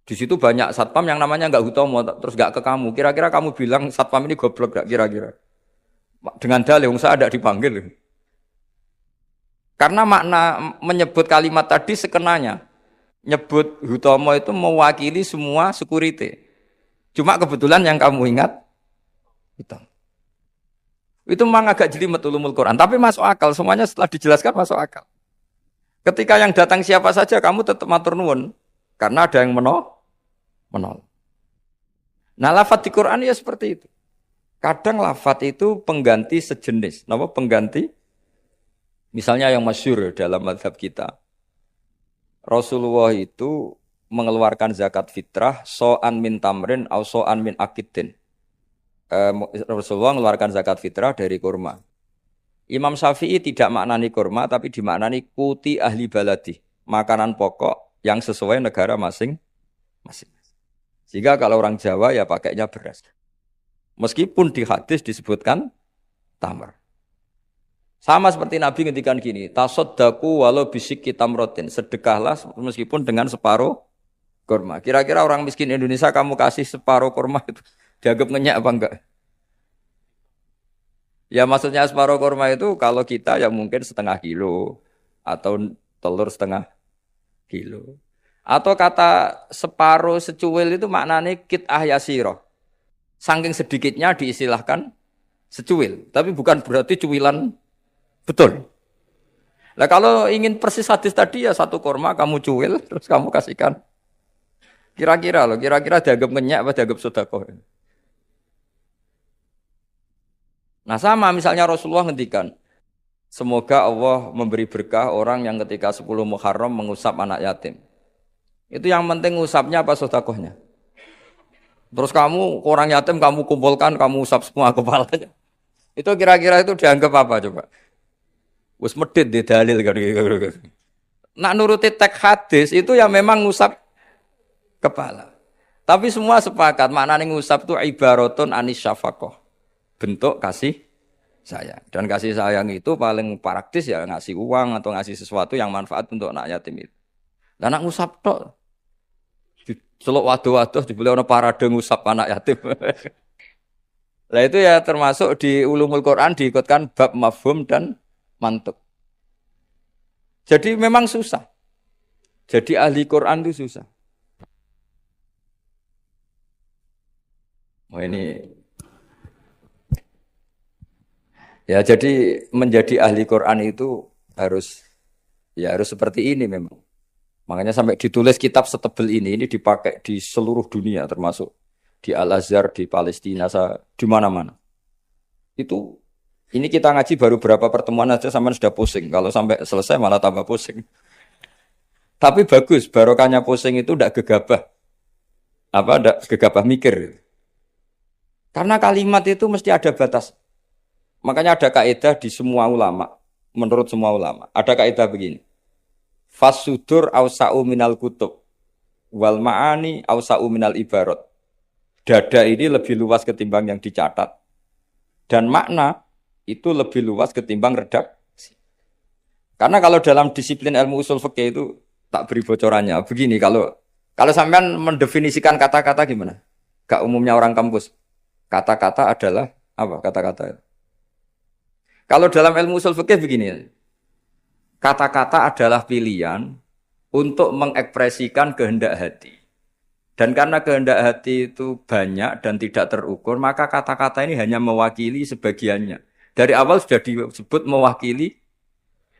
Di situ banyak satpam yang namanya enggak Hutomo, terus enggak ke kamu. Kira-kira kamu bilang satpam ini goblok enggak kira-kira? Dengan dalih saya ada dipanggil. Karena makna menyebut kalimat tadi sekenanya. Nyebut Hutomo itu mewakili semua security. Cuma kebetulan yang kamu ingat Hutomo. Itu memang agak jelimet ulumul Quran, tapi masuk akal. Semuanya setelah dijelaskan masuk akal. Ketika yang datang siapa saja, kamu tetap matur nuwun. Karena ada yang menol. Nah, lafadz di Quran ya seperti itu. Kadang lafadz itu pengganti sejenis. Napa pengganti? Misalnya yang masyhur dalam mazhab kita. Rasulullah itu mengeluarkan zakat fitrah so'an min tamrin au so'an min akidin. Rasulullah mengeluarkan zakat fitrah dari kurma. Imam Syafi'i tidak maknani kurma tapi dimaknani kuti ahli baladi, makanan pokok yang sesuai negara masing-masing. Sehingga kalau orang Jawa ya pakainya beras. Meskipun di hadis disebutkan tamar. Sama seperti Nabi ngendikan gini, tasaddaku walau bisyikki tamrotin, sedekahlah meskipun dengan separuh kurma. Kira-kira orang miskin Indonesia kamu kasih separuh kurma itu dianggap ngenyak apa enggak? Ya maksudnya separuh kurma itu kalau kita ya mungkin setengah kilo atau telur setengah kilo. Atau kata separuh secuil itu maknanya kit'ah yasiro. Saking sedikitnya diistilahkan secuil. Tapi bukan berarti cuilan betul. Nah kalau ingin persis hadis tadi ya satu kurma kamu cuil terus kamu kasihkan. Kira-kira dianggap ngenyak apa dianggap sedekah. Nah sama misalnya Rasulullah ngendikan, semoga Allah memberi berkah orang yang ketika 10 Muharram mengusap anak yatim. Itu yang penting usapnya apa sedekahnya. Terus kamu orang yatim kamu kumpulkan, kamu usap semua kepalanya. Itu kira-kira itu dianggap apa coba? Wis medhit di dalil kan. Nak nuruti teks hadis itu ya memang ngusap kepala. Tapi semua sepakat maknanya ngusap itu ibaratun anis syafaqah. bentuk kasih sayang. Dan kasih sayang itu paling praktis ya ngasih uang atau ngasih sesuatu yang manfaat untuk anak yatim itu. Lah anak ngusap tok. Celuk waduh-waduh dibeli ana parade ngusap anak yatim. Lah itu ya termasuk di ulumul Quran diikutkan bab mafhum dan mantuk. Jadi memang susah. Jadi ahli Quran itu susah. Oh ini ya jadi menjadi ahli Quran itu harus seperti ini memang. Makanya sampai ditulis kitab setebel ini dipakai di seluruh dunia termasuk di Al-Azhar, di Palestina, di mana-mana. Itu ini kita ngaji baru berapa pertemuan aja sampai sudah pusing. Kalau sampai selesai malah tambah pusing. Tapi bagus, barokahnya pusing itu tidak gegabah. Tidak gegabah mikir. Karena kalimat itu mesti ada batas. Makanya ada kaidah di semua ulama, menurut semua ulama. Ada kaidah begini. Fasudur awsa'u minal kutub wal ma'ani awsa'u minal ibarat. Dada ini lebih luas ketimbang yang dicatat. Dan makna itu lebih luas ketimbang redaksi. Karena kalau dalam disiplin ilmu usul fikih itu tak beri bocorannya. Begini, kalau sampean mendefinisikan kata-kata gimana? Gak umumnya orang kampus. Kata-kata adalah apa kata-kata? Kalau dalam ilmu usul fikih begini. Kata-kata adalah pilihan untuk mengekspresikan kehendak hati. Dan karena kehendak hati itu banyak dan tidak terukur, maka kata-kata ini hanya mewakili sebagiannya. Dari awal sudah disebut mewakili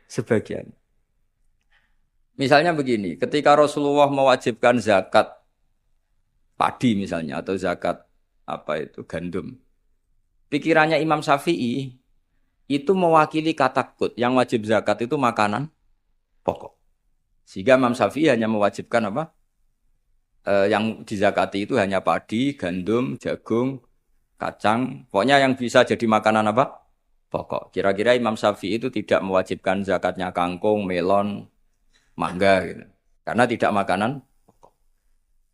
sebagian. Misalnya begini, ketika Rasulullah mewajibkan zakat padi misalnya, atau zakat gandum. Pikirannya Imam Syafi'i, itu mewakili kata kut. Yang wajib zakat itu makanan pokok. Sehingga Imam Syafi'i hanya mewajibkan yang dizakati itu hanya padi, gandum, jagung, kacang. Pokoknya yang bisa jadi makanan pokok. Kira-kira Imam Syafi'i itu tidak mewajibkan zakatnya kangkung, melon, mangga gitu. Karena tidak makanan pokok.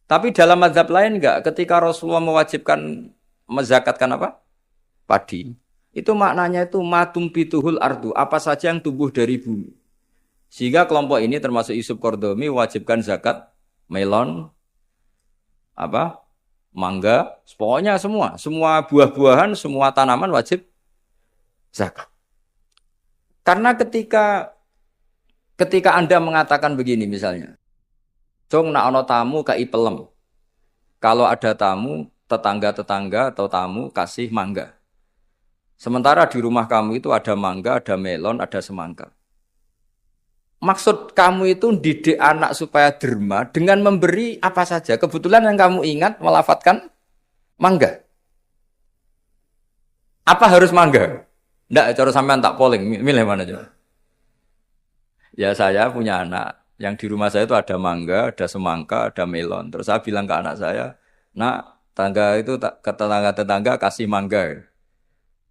Tapi dalam mazhab lain enggak. Ketika Rasulullah mewajibkan menzakatkan padi. Itu maknanya itu matum pituhul ardu. Apa saja yang tumbuh dari bumi. Sehingga kelompok ini termasuk Yusuf Qardomi wajibkan zakat melon, mangga, pokoknya semua buah-buahan, semua tanaman wajib zakat. Karena ketika Anda mengatakan begini misalnya, Jong nak ono tamu kai pelem. Kalau ada tamu, tetangga-tetangga atau tamu kasih mangga. Sementara di rumah kamu itu ada mangga, ada melon, ada semangka. Maksud kamu itu didik anak supaya derma dengan memberi apa saja. Kebetulan yang kamu ingat melafadzkan mangga. Apa harus mangga? Nggak, cara sampean tak polling. Milih mana coba? Ya saya punya anak. Yang di rumah saya itu ada mangga, ada semangka, ada melon. Terus saya bilang ke anak saya, nak, ke tetangga kasih mangga.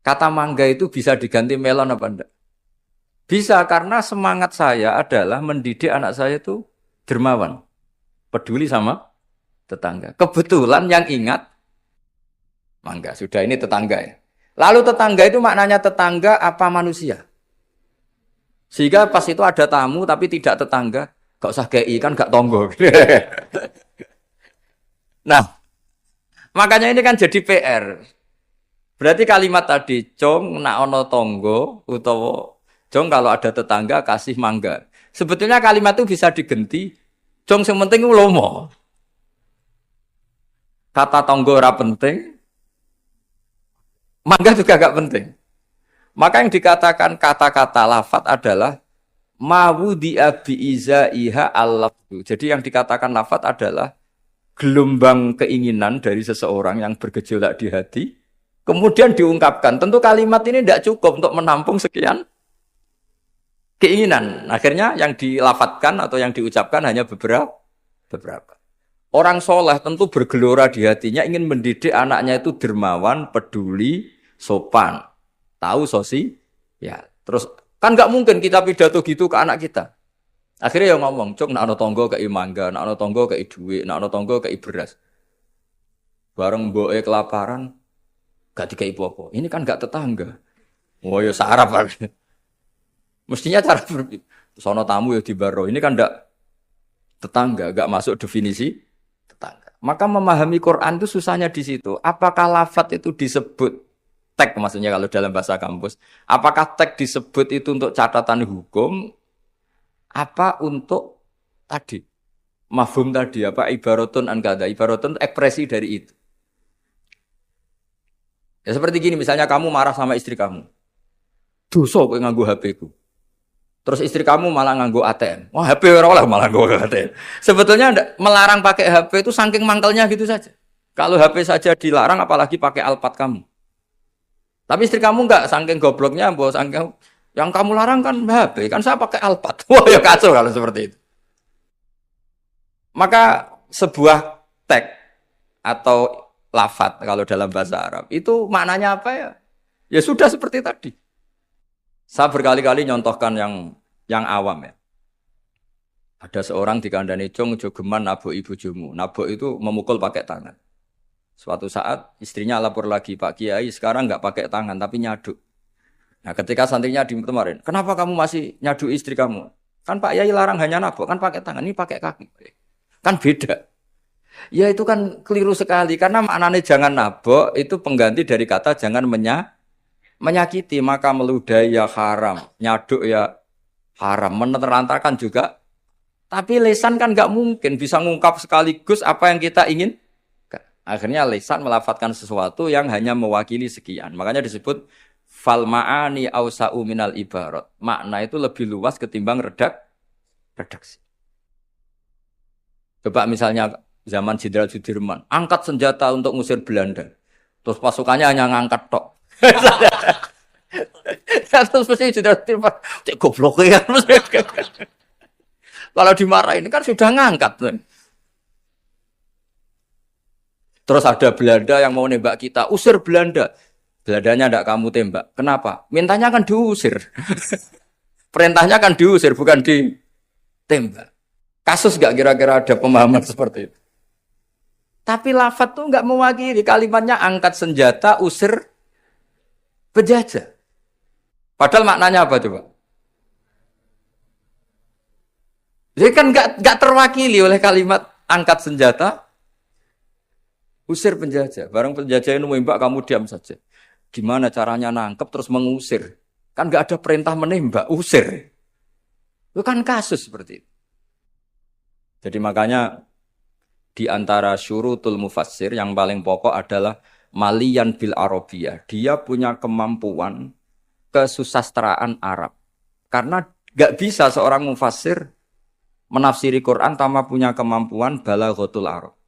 Kata mangga itu bisa diganti melon apa enggak? Bisa, karena semangat saya adalah mendidik anak saya itu dermawan. Peduli sama tetangga. Kebetulan yang ingat mangga. Sudah, ini tetangga ya. Lalu tetangga itu maknanya tetangga apa manusia? Sehingga pas itu ada tamu tapi tidak tetangga. Gak usah kei, kan gak tonggo. Nah, makanya ini kan jadi PR. Berarti kalimat tadi, Cong nak ono tonggo, utawa Jong kalau ada tetangga kasih mangga. Sebetulnya kalimat itu bisa diganti. Jong yang penting ulomo. Kata tonggo ora penting. Mangga juga gak penting. Maka yang dikatakan kata-kata lafat adalah mawudi abi izaiha al-lafdu. Jadi yang dikatakan lafat adalah gelombang keinginan dari seseorang yang bergejolak di hati. Kemudian diungkapkan. Tentu kalimat ini tidak cukup untuk menampung sekian keinginan. Akhirnya yang dilafatkan atau yang diucapkan hanya beberapa. Orang soleh tentu bergelora di hatinya ingin mendidik anaknya itu dermawan, peduli, sopan. Tahu ya. Terus kan nggak mungkin kita pidato gitu ke anak kita. Akhirnya yang ngomong, cok nak ono tonggo kei mangga, nak ono tonggo kei duit, nak ono tonggo kei beras. Bareng mboke kelaparan, gak dikai apa-apa. Ini kan gak tetangga. Oh ya sarap. Mestinya cara berpikir. Sono tamu ya di baro. Ini kan gak tetangga, gak masuk definisi tetangga. Maka memahami Quran itu susahnya di situ. Apakah lafadz itu disebut tag maksudnya kalau dalam bahasa kampus? Apakah tag disebut itu untuk catatan hukum? Apa untuk tadi? Mafhum tadi apa ibaratun an kada? Ibaratun ekspresi dari itu. Ya seperti gini, misalnya kamu marah sama istri kamu. Dosa kowe nganggo HP ku. Terus istri kamu malah nganggo ATM. Wah, HP ora oleh malah nganggo ATM. Sebetulnya melarang pakai HP itu saking mangkelnya gitu saja. Kalau HP saja dilarang apalagi pakai Alphard kamu. Tapi istri kamu enggak saking gobloknya, mbok saking yang kamu larang kan HP, kan saya pakai Alphard. Wah, ya kacau kalau seperti itu. Maka sebuah tag atau lafadz kalau dalam bahasa Arab itu maknanya apa ya? Ya sudah seperti tadi. Saya berkali-kali nyontohkan yang awam ya. Ada seorang dikandani cung jogeman nabok ibu jumu. Nabok itu memukul pakai tangan. Suatu saat istrinya lapor lagi, Pak Kiai sekarang nggak pakai tangan tapi nyaduk. Nah ketika santrinya di kemarin, kenapa kamu masih nyaduk istri kamu? Kan Pak Kiai larang hanya nabok, kan pakai tangan, ini pakai kaki. Kan beda. Ya itu kan keliru sekali karena maknanya jangan nabok itu pengganti dari kata jangan menyakiti, maka meludahi ya haram, nyaduk ya haram, menerantakan juga. Tapi lisan kan nggak mungkin bisa ngungkap sekaligus apa yang kita ingin. Akhirnya lisan melafadzkan sesuatu yang hanya mewakili sekian. Makanya disebut fal ma'ani ausa'u minal ibarat. Makna itu lebih luas ketimbang redaksi. Coba misalnya zaman Jenderal Sudirman, angkat senjata untuk ngusir Belanda. Terus pasukannya hanya ngangkat tok. Terus mesti sudah terima, cek goblok ya. Kalau dimarahin kan sudah ngangkat. Terus ada Belanda yang mau nembak kita, usir Belanda. Belandanya tidak kamu tembak. Kenapa? Mintanya kan diusir. Perintahnya kan diusir, bukan ditembak. Kasus gak kira-kira ada pemahaman seperti itu? Tapi lafadz tuh nggak mewakili, kalimatnya angkat senjata, usir penjajah. Padahal maknanya apa coba? Jadi kan nggak terwakili oleh kalimat angkat senjata, usir penjajah. Barang penjajah ini menembak kamu diam saja. Gimana caranya nangkep terus mengusir? Kan nggak ada perintah menembak, usir. Itu kan kasus seperti itu. Jadi makanya di antara syurutul mufassir yang paling pokok adalah maliyan bil arabiyah. Dia punya kemampuan kesusastraan Arab. Karena gak bisa seorang mufassir menafsiri Quran tanpa punya kemampuan balaghatul Arab.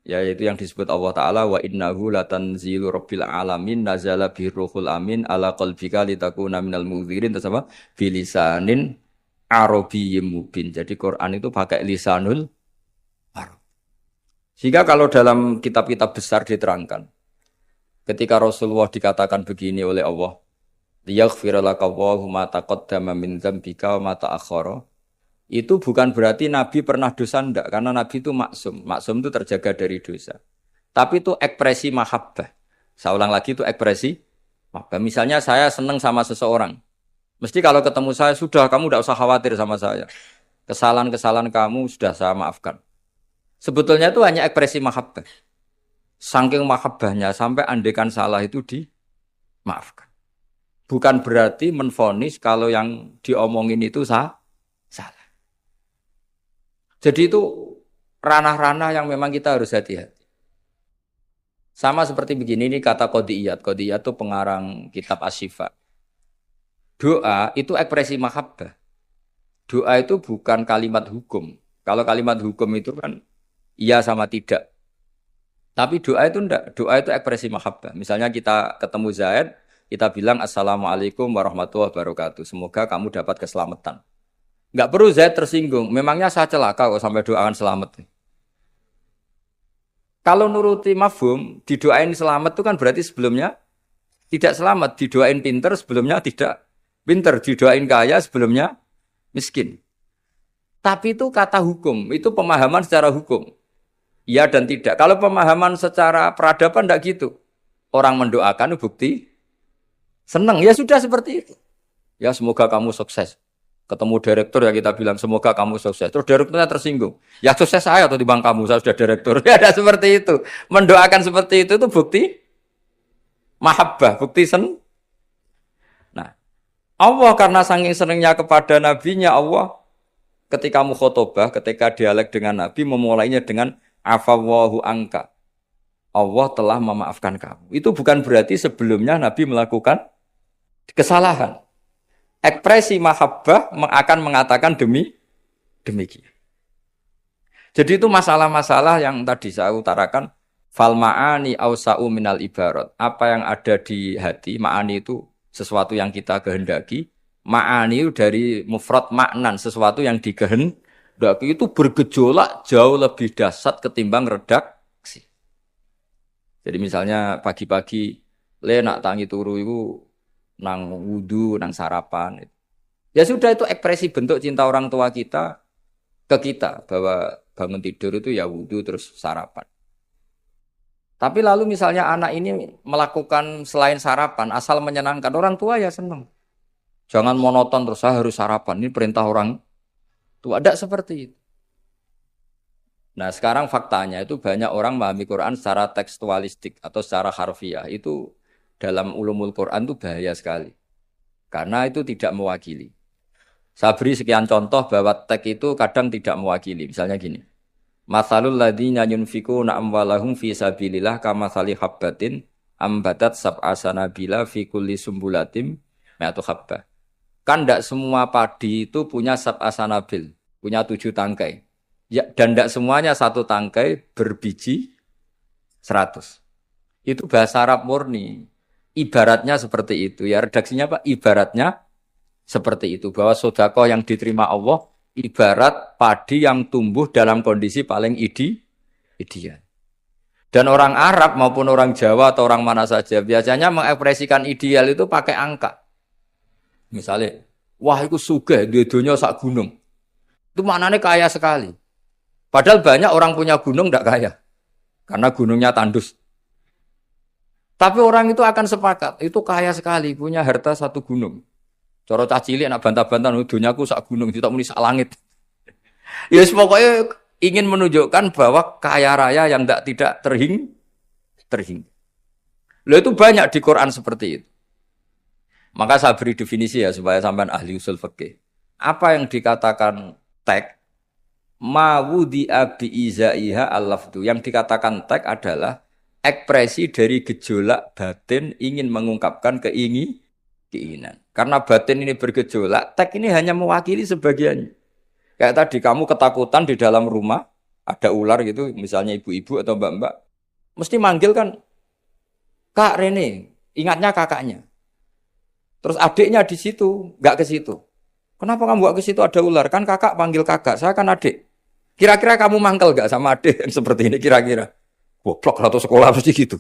Yaitu yang disebut Allah Ta'ala wa innahu latanzilu rabbil alamin nazala biruhul amin ala qalbika litakuna minal mudhirin. Terus apa? Bilisanin arabiyyin mubin. Jadi Quran itu pakai lisanul Arab. Sehingga kalau dalam kitab-kitab besar diterangkan, ketika Rasulullah dikatakan begini oleh Allah, liyaghfira laka Allahu ma taqaddama min dzambika wa ma ta'akhkhara, itu bukan berarti Nabi pernah dosa enggak, karena Nabi itu maksum. Maksum itu terjaga dari dosa. Tapi itu ekspresi mahabbah. Saya ulang lagi, itu ekspresi mahabbah. Misalnya saya senang sama seseorang. Mesti kalau ketemu saya, sudah kamu tidak usah khawatir sama saya. Kesalahan-kesalahan kamu sudah saya maafkan. Sebetulnya itu hanya ekspresi mahabbah. Saking mahabbahnya sampai andekan salah itu dimaafkan. Bukan berarti menvonis kalau yang diomongin itu salah. Jadi itu ranah-ranah yang memang kita harus hati-hati. Sama seperti begini, ini kata Qodiyat. Qodiyat itu pengarang kitab Asy-Syifa. Doa itu ekspresi mahabbah. Doa itu bukan kalimat hukum. Kalau kalimat hukum itu kan iya sama tidak. Tapi doa itu enggak. Doa itu ekspresi mahabbah. Misalnya kita ketemu Zaid, kita bilang Assalamualaikum warahmatullahi wabarakatuh. Semoga kamu dapat keselamatan. Enggak perlu Zaid tersinggung. Memangnya saya celaka kok sampai doakan selamat. Kalau nuruti mafhum, didoain selamat itu kan berarti sebelumnya tidak selamat. Didoain pinter sebelumnya tidak pinter. Didoain kaya sebelumnya miskin. Tapi itu kata hukum. Itu pemahaman secara hukum. Iya dan tidak. Kalau pemahaman secara peradaban tidak gitu. orang mendoakan bukti seneng. Ya sudah seperti itu. Ya semoga kamu sukses. Ketemu direktur ya kita bilang semoga kamu sukses. Terus direkturnya tersinggung. Ya sukses saya atau timbang kamu, saya sudah direktur. Ya ada seperti itu. Mendoakan seperti itu bukti mahabbah, bukti Nah, Allah karena saking senengnya kepada nabinya Allah ketika mukhotobah, ketika dialek dengan nabi memulainya dengan afawwahu angka. Allah telah memaafkan kamu. Itu bukan berarti sebelumnya nabi melakukan kesalahan. Ekspresi mahabbah akan mengatakan demikian. Jadi itu masalah-masalah yang tadi saya utarakan fal ma'ani ausa'u minal ibarat. Apa yang ada di hati, ma'ani itu sesuatu yang kita kehendaki. Ma'ani itu dari mufrad maknan, sesuatu yang dikehendaki itu bergejolak jauh lebih dahsyat ketimbang redaksi. Jadi misalnya pagi-pagi nak tangi turu itu nang wudu, nang sarapan. Ya sudah itu ekspresi bentuk cinta orang tua kita ke kita bahwa bangun tidur itu ya wudu terus sarapan. Tapi lalu misalnya anak ini melakukan selain sarapan asal menyenangkan orang tua ya senang. Jangan monoton terus saya harus sarapan. Ini perintah orang tua. Tidak seperti itu. Nah sekarang faktanya itu banyak orang memahami Quran secara tekstualistik atau secara harfiah. Itu dalam ulumul Quran itu bahaya sekali. Karena itu tidak mewakili. Saya beri sekian contoh bahwa teks itu kadang tidak mewakili. Misalnya gini. Matsalul ladzina yunfikuna amwalahum fi sabilillah kamatsali habbatin ambatat sab'a sanabila fi kulli sumbulatin mi'atu habbah. Kan tidak semua padi itu punya sab'a sanabil, punya 7 tangkai. Ya, dan tidak semuanya satu tangkai berbiji 100. Itu bahasa Arab murni. Ibaratnya seperti itu. Ya redaksinya Pak, ibaratnya seperti itu. Bahwa sedekah yang diterima Allah ibarat padi yang tumbuh dalam kondisi paling ideal. Dan orang Arab maupun orang Jawa atau orang mana saja biasanya mengekspresikan ideal itu pakai angka. Misalnya, wah itu sugih, dunia sak gunung. Itu maknanya kaya sekali. Padahal banyak orang punya gunung tidak kaya. Karena gunungnya tandus. Tapi orang itu akan sepakat, itu kaya sekali, punya harta satu gunung. Coro cacili anak bantah-bantah, dunyaku sak gunung, tidak muni sak langit. Ya pokoknya ingin menunjukkan bahwa kaya raya yang tidak terhingga. Loh itu banyak di Quran seperti itu. Maka saya beri definisi ya supaya sampean ahli usul fikih. Apa yang dikatakan tag ma wudi'a bi izaiha al-lafdu. Yang dikatakan tag adalah ekspresi dari gejolak batin ingin mengungkapkan keinginan. Karena batin ini bergejolak, tag ini hanya mewakili sebagiannya. Kayak tadi kamu ketakutan di dalam rumah, ada ular gitu, misalnya ibu-ibu atau mbak-mbak, mesti manggil kan, Kak Rene, ingatnya kakaknya. Terus adiknya di situ, nggak ke situ. Kenapa kamu nggak ke situ ada ular? Kan kakak panggil kakak, saya kan adik. Kira-kira kamu mangkel nggak sama adik yang seperti ini kira-kira? Goblok atau sekolah pasti gitu.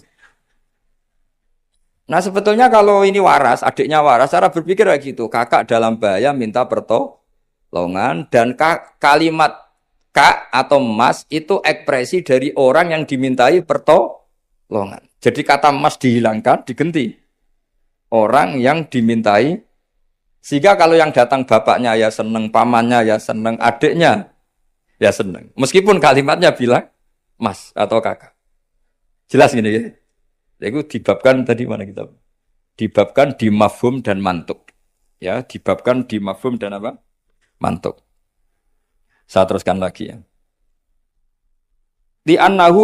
Nah sebetulnya kalau ini waras, adiknya waras, cara berpikir kayak gitu. Kakak dalam bahaya minta pertolongan dan kalimat kak atau mas itu ekspresi dari orang yang dimintai pertolongan. Jadi kata mas dihilangkan, diganti. Orang yang dimintai, sehingga kalau yang datang bapaknya ya seneng, pamannya ya seneng, adiknya ya seneng. Meskipun kalimatnya bilang mas atau kakak. Jelas gini ya. Itu dibabkan tadi mana kita? Dibabkan di mafhum dan mantuk. Ya, dibabkan di mafhum dan apa? Mantuk. Saya teruskan lagi ya. Di annahu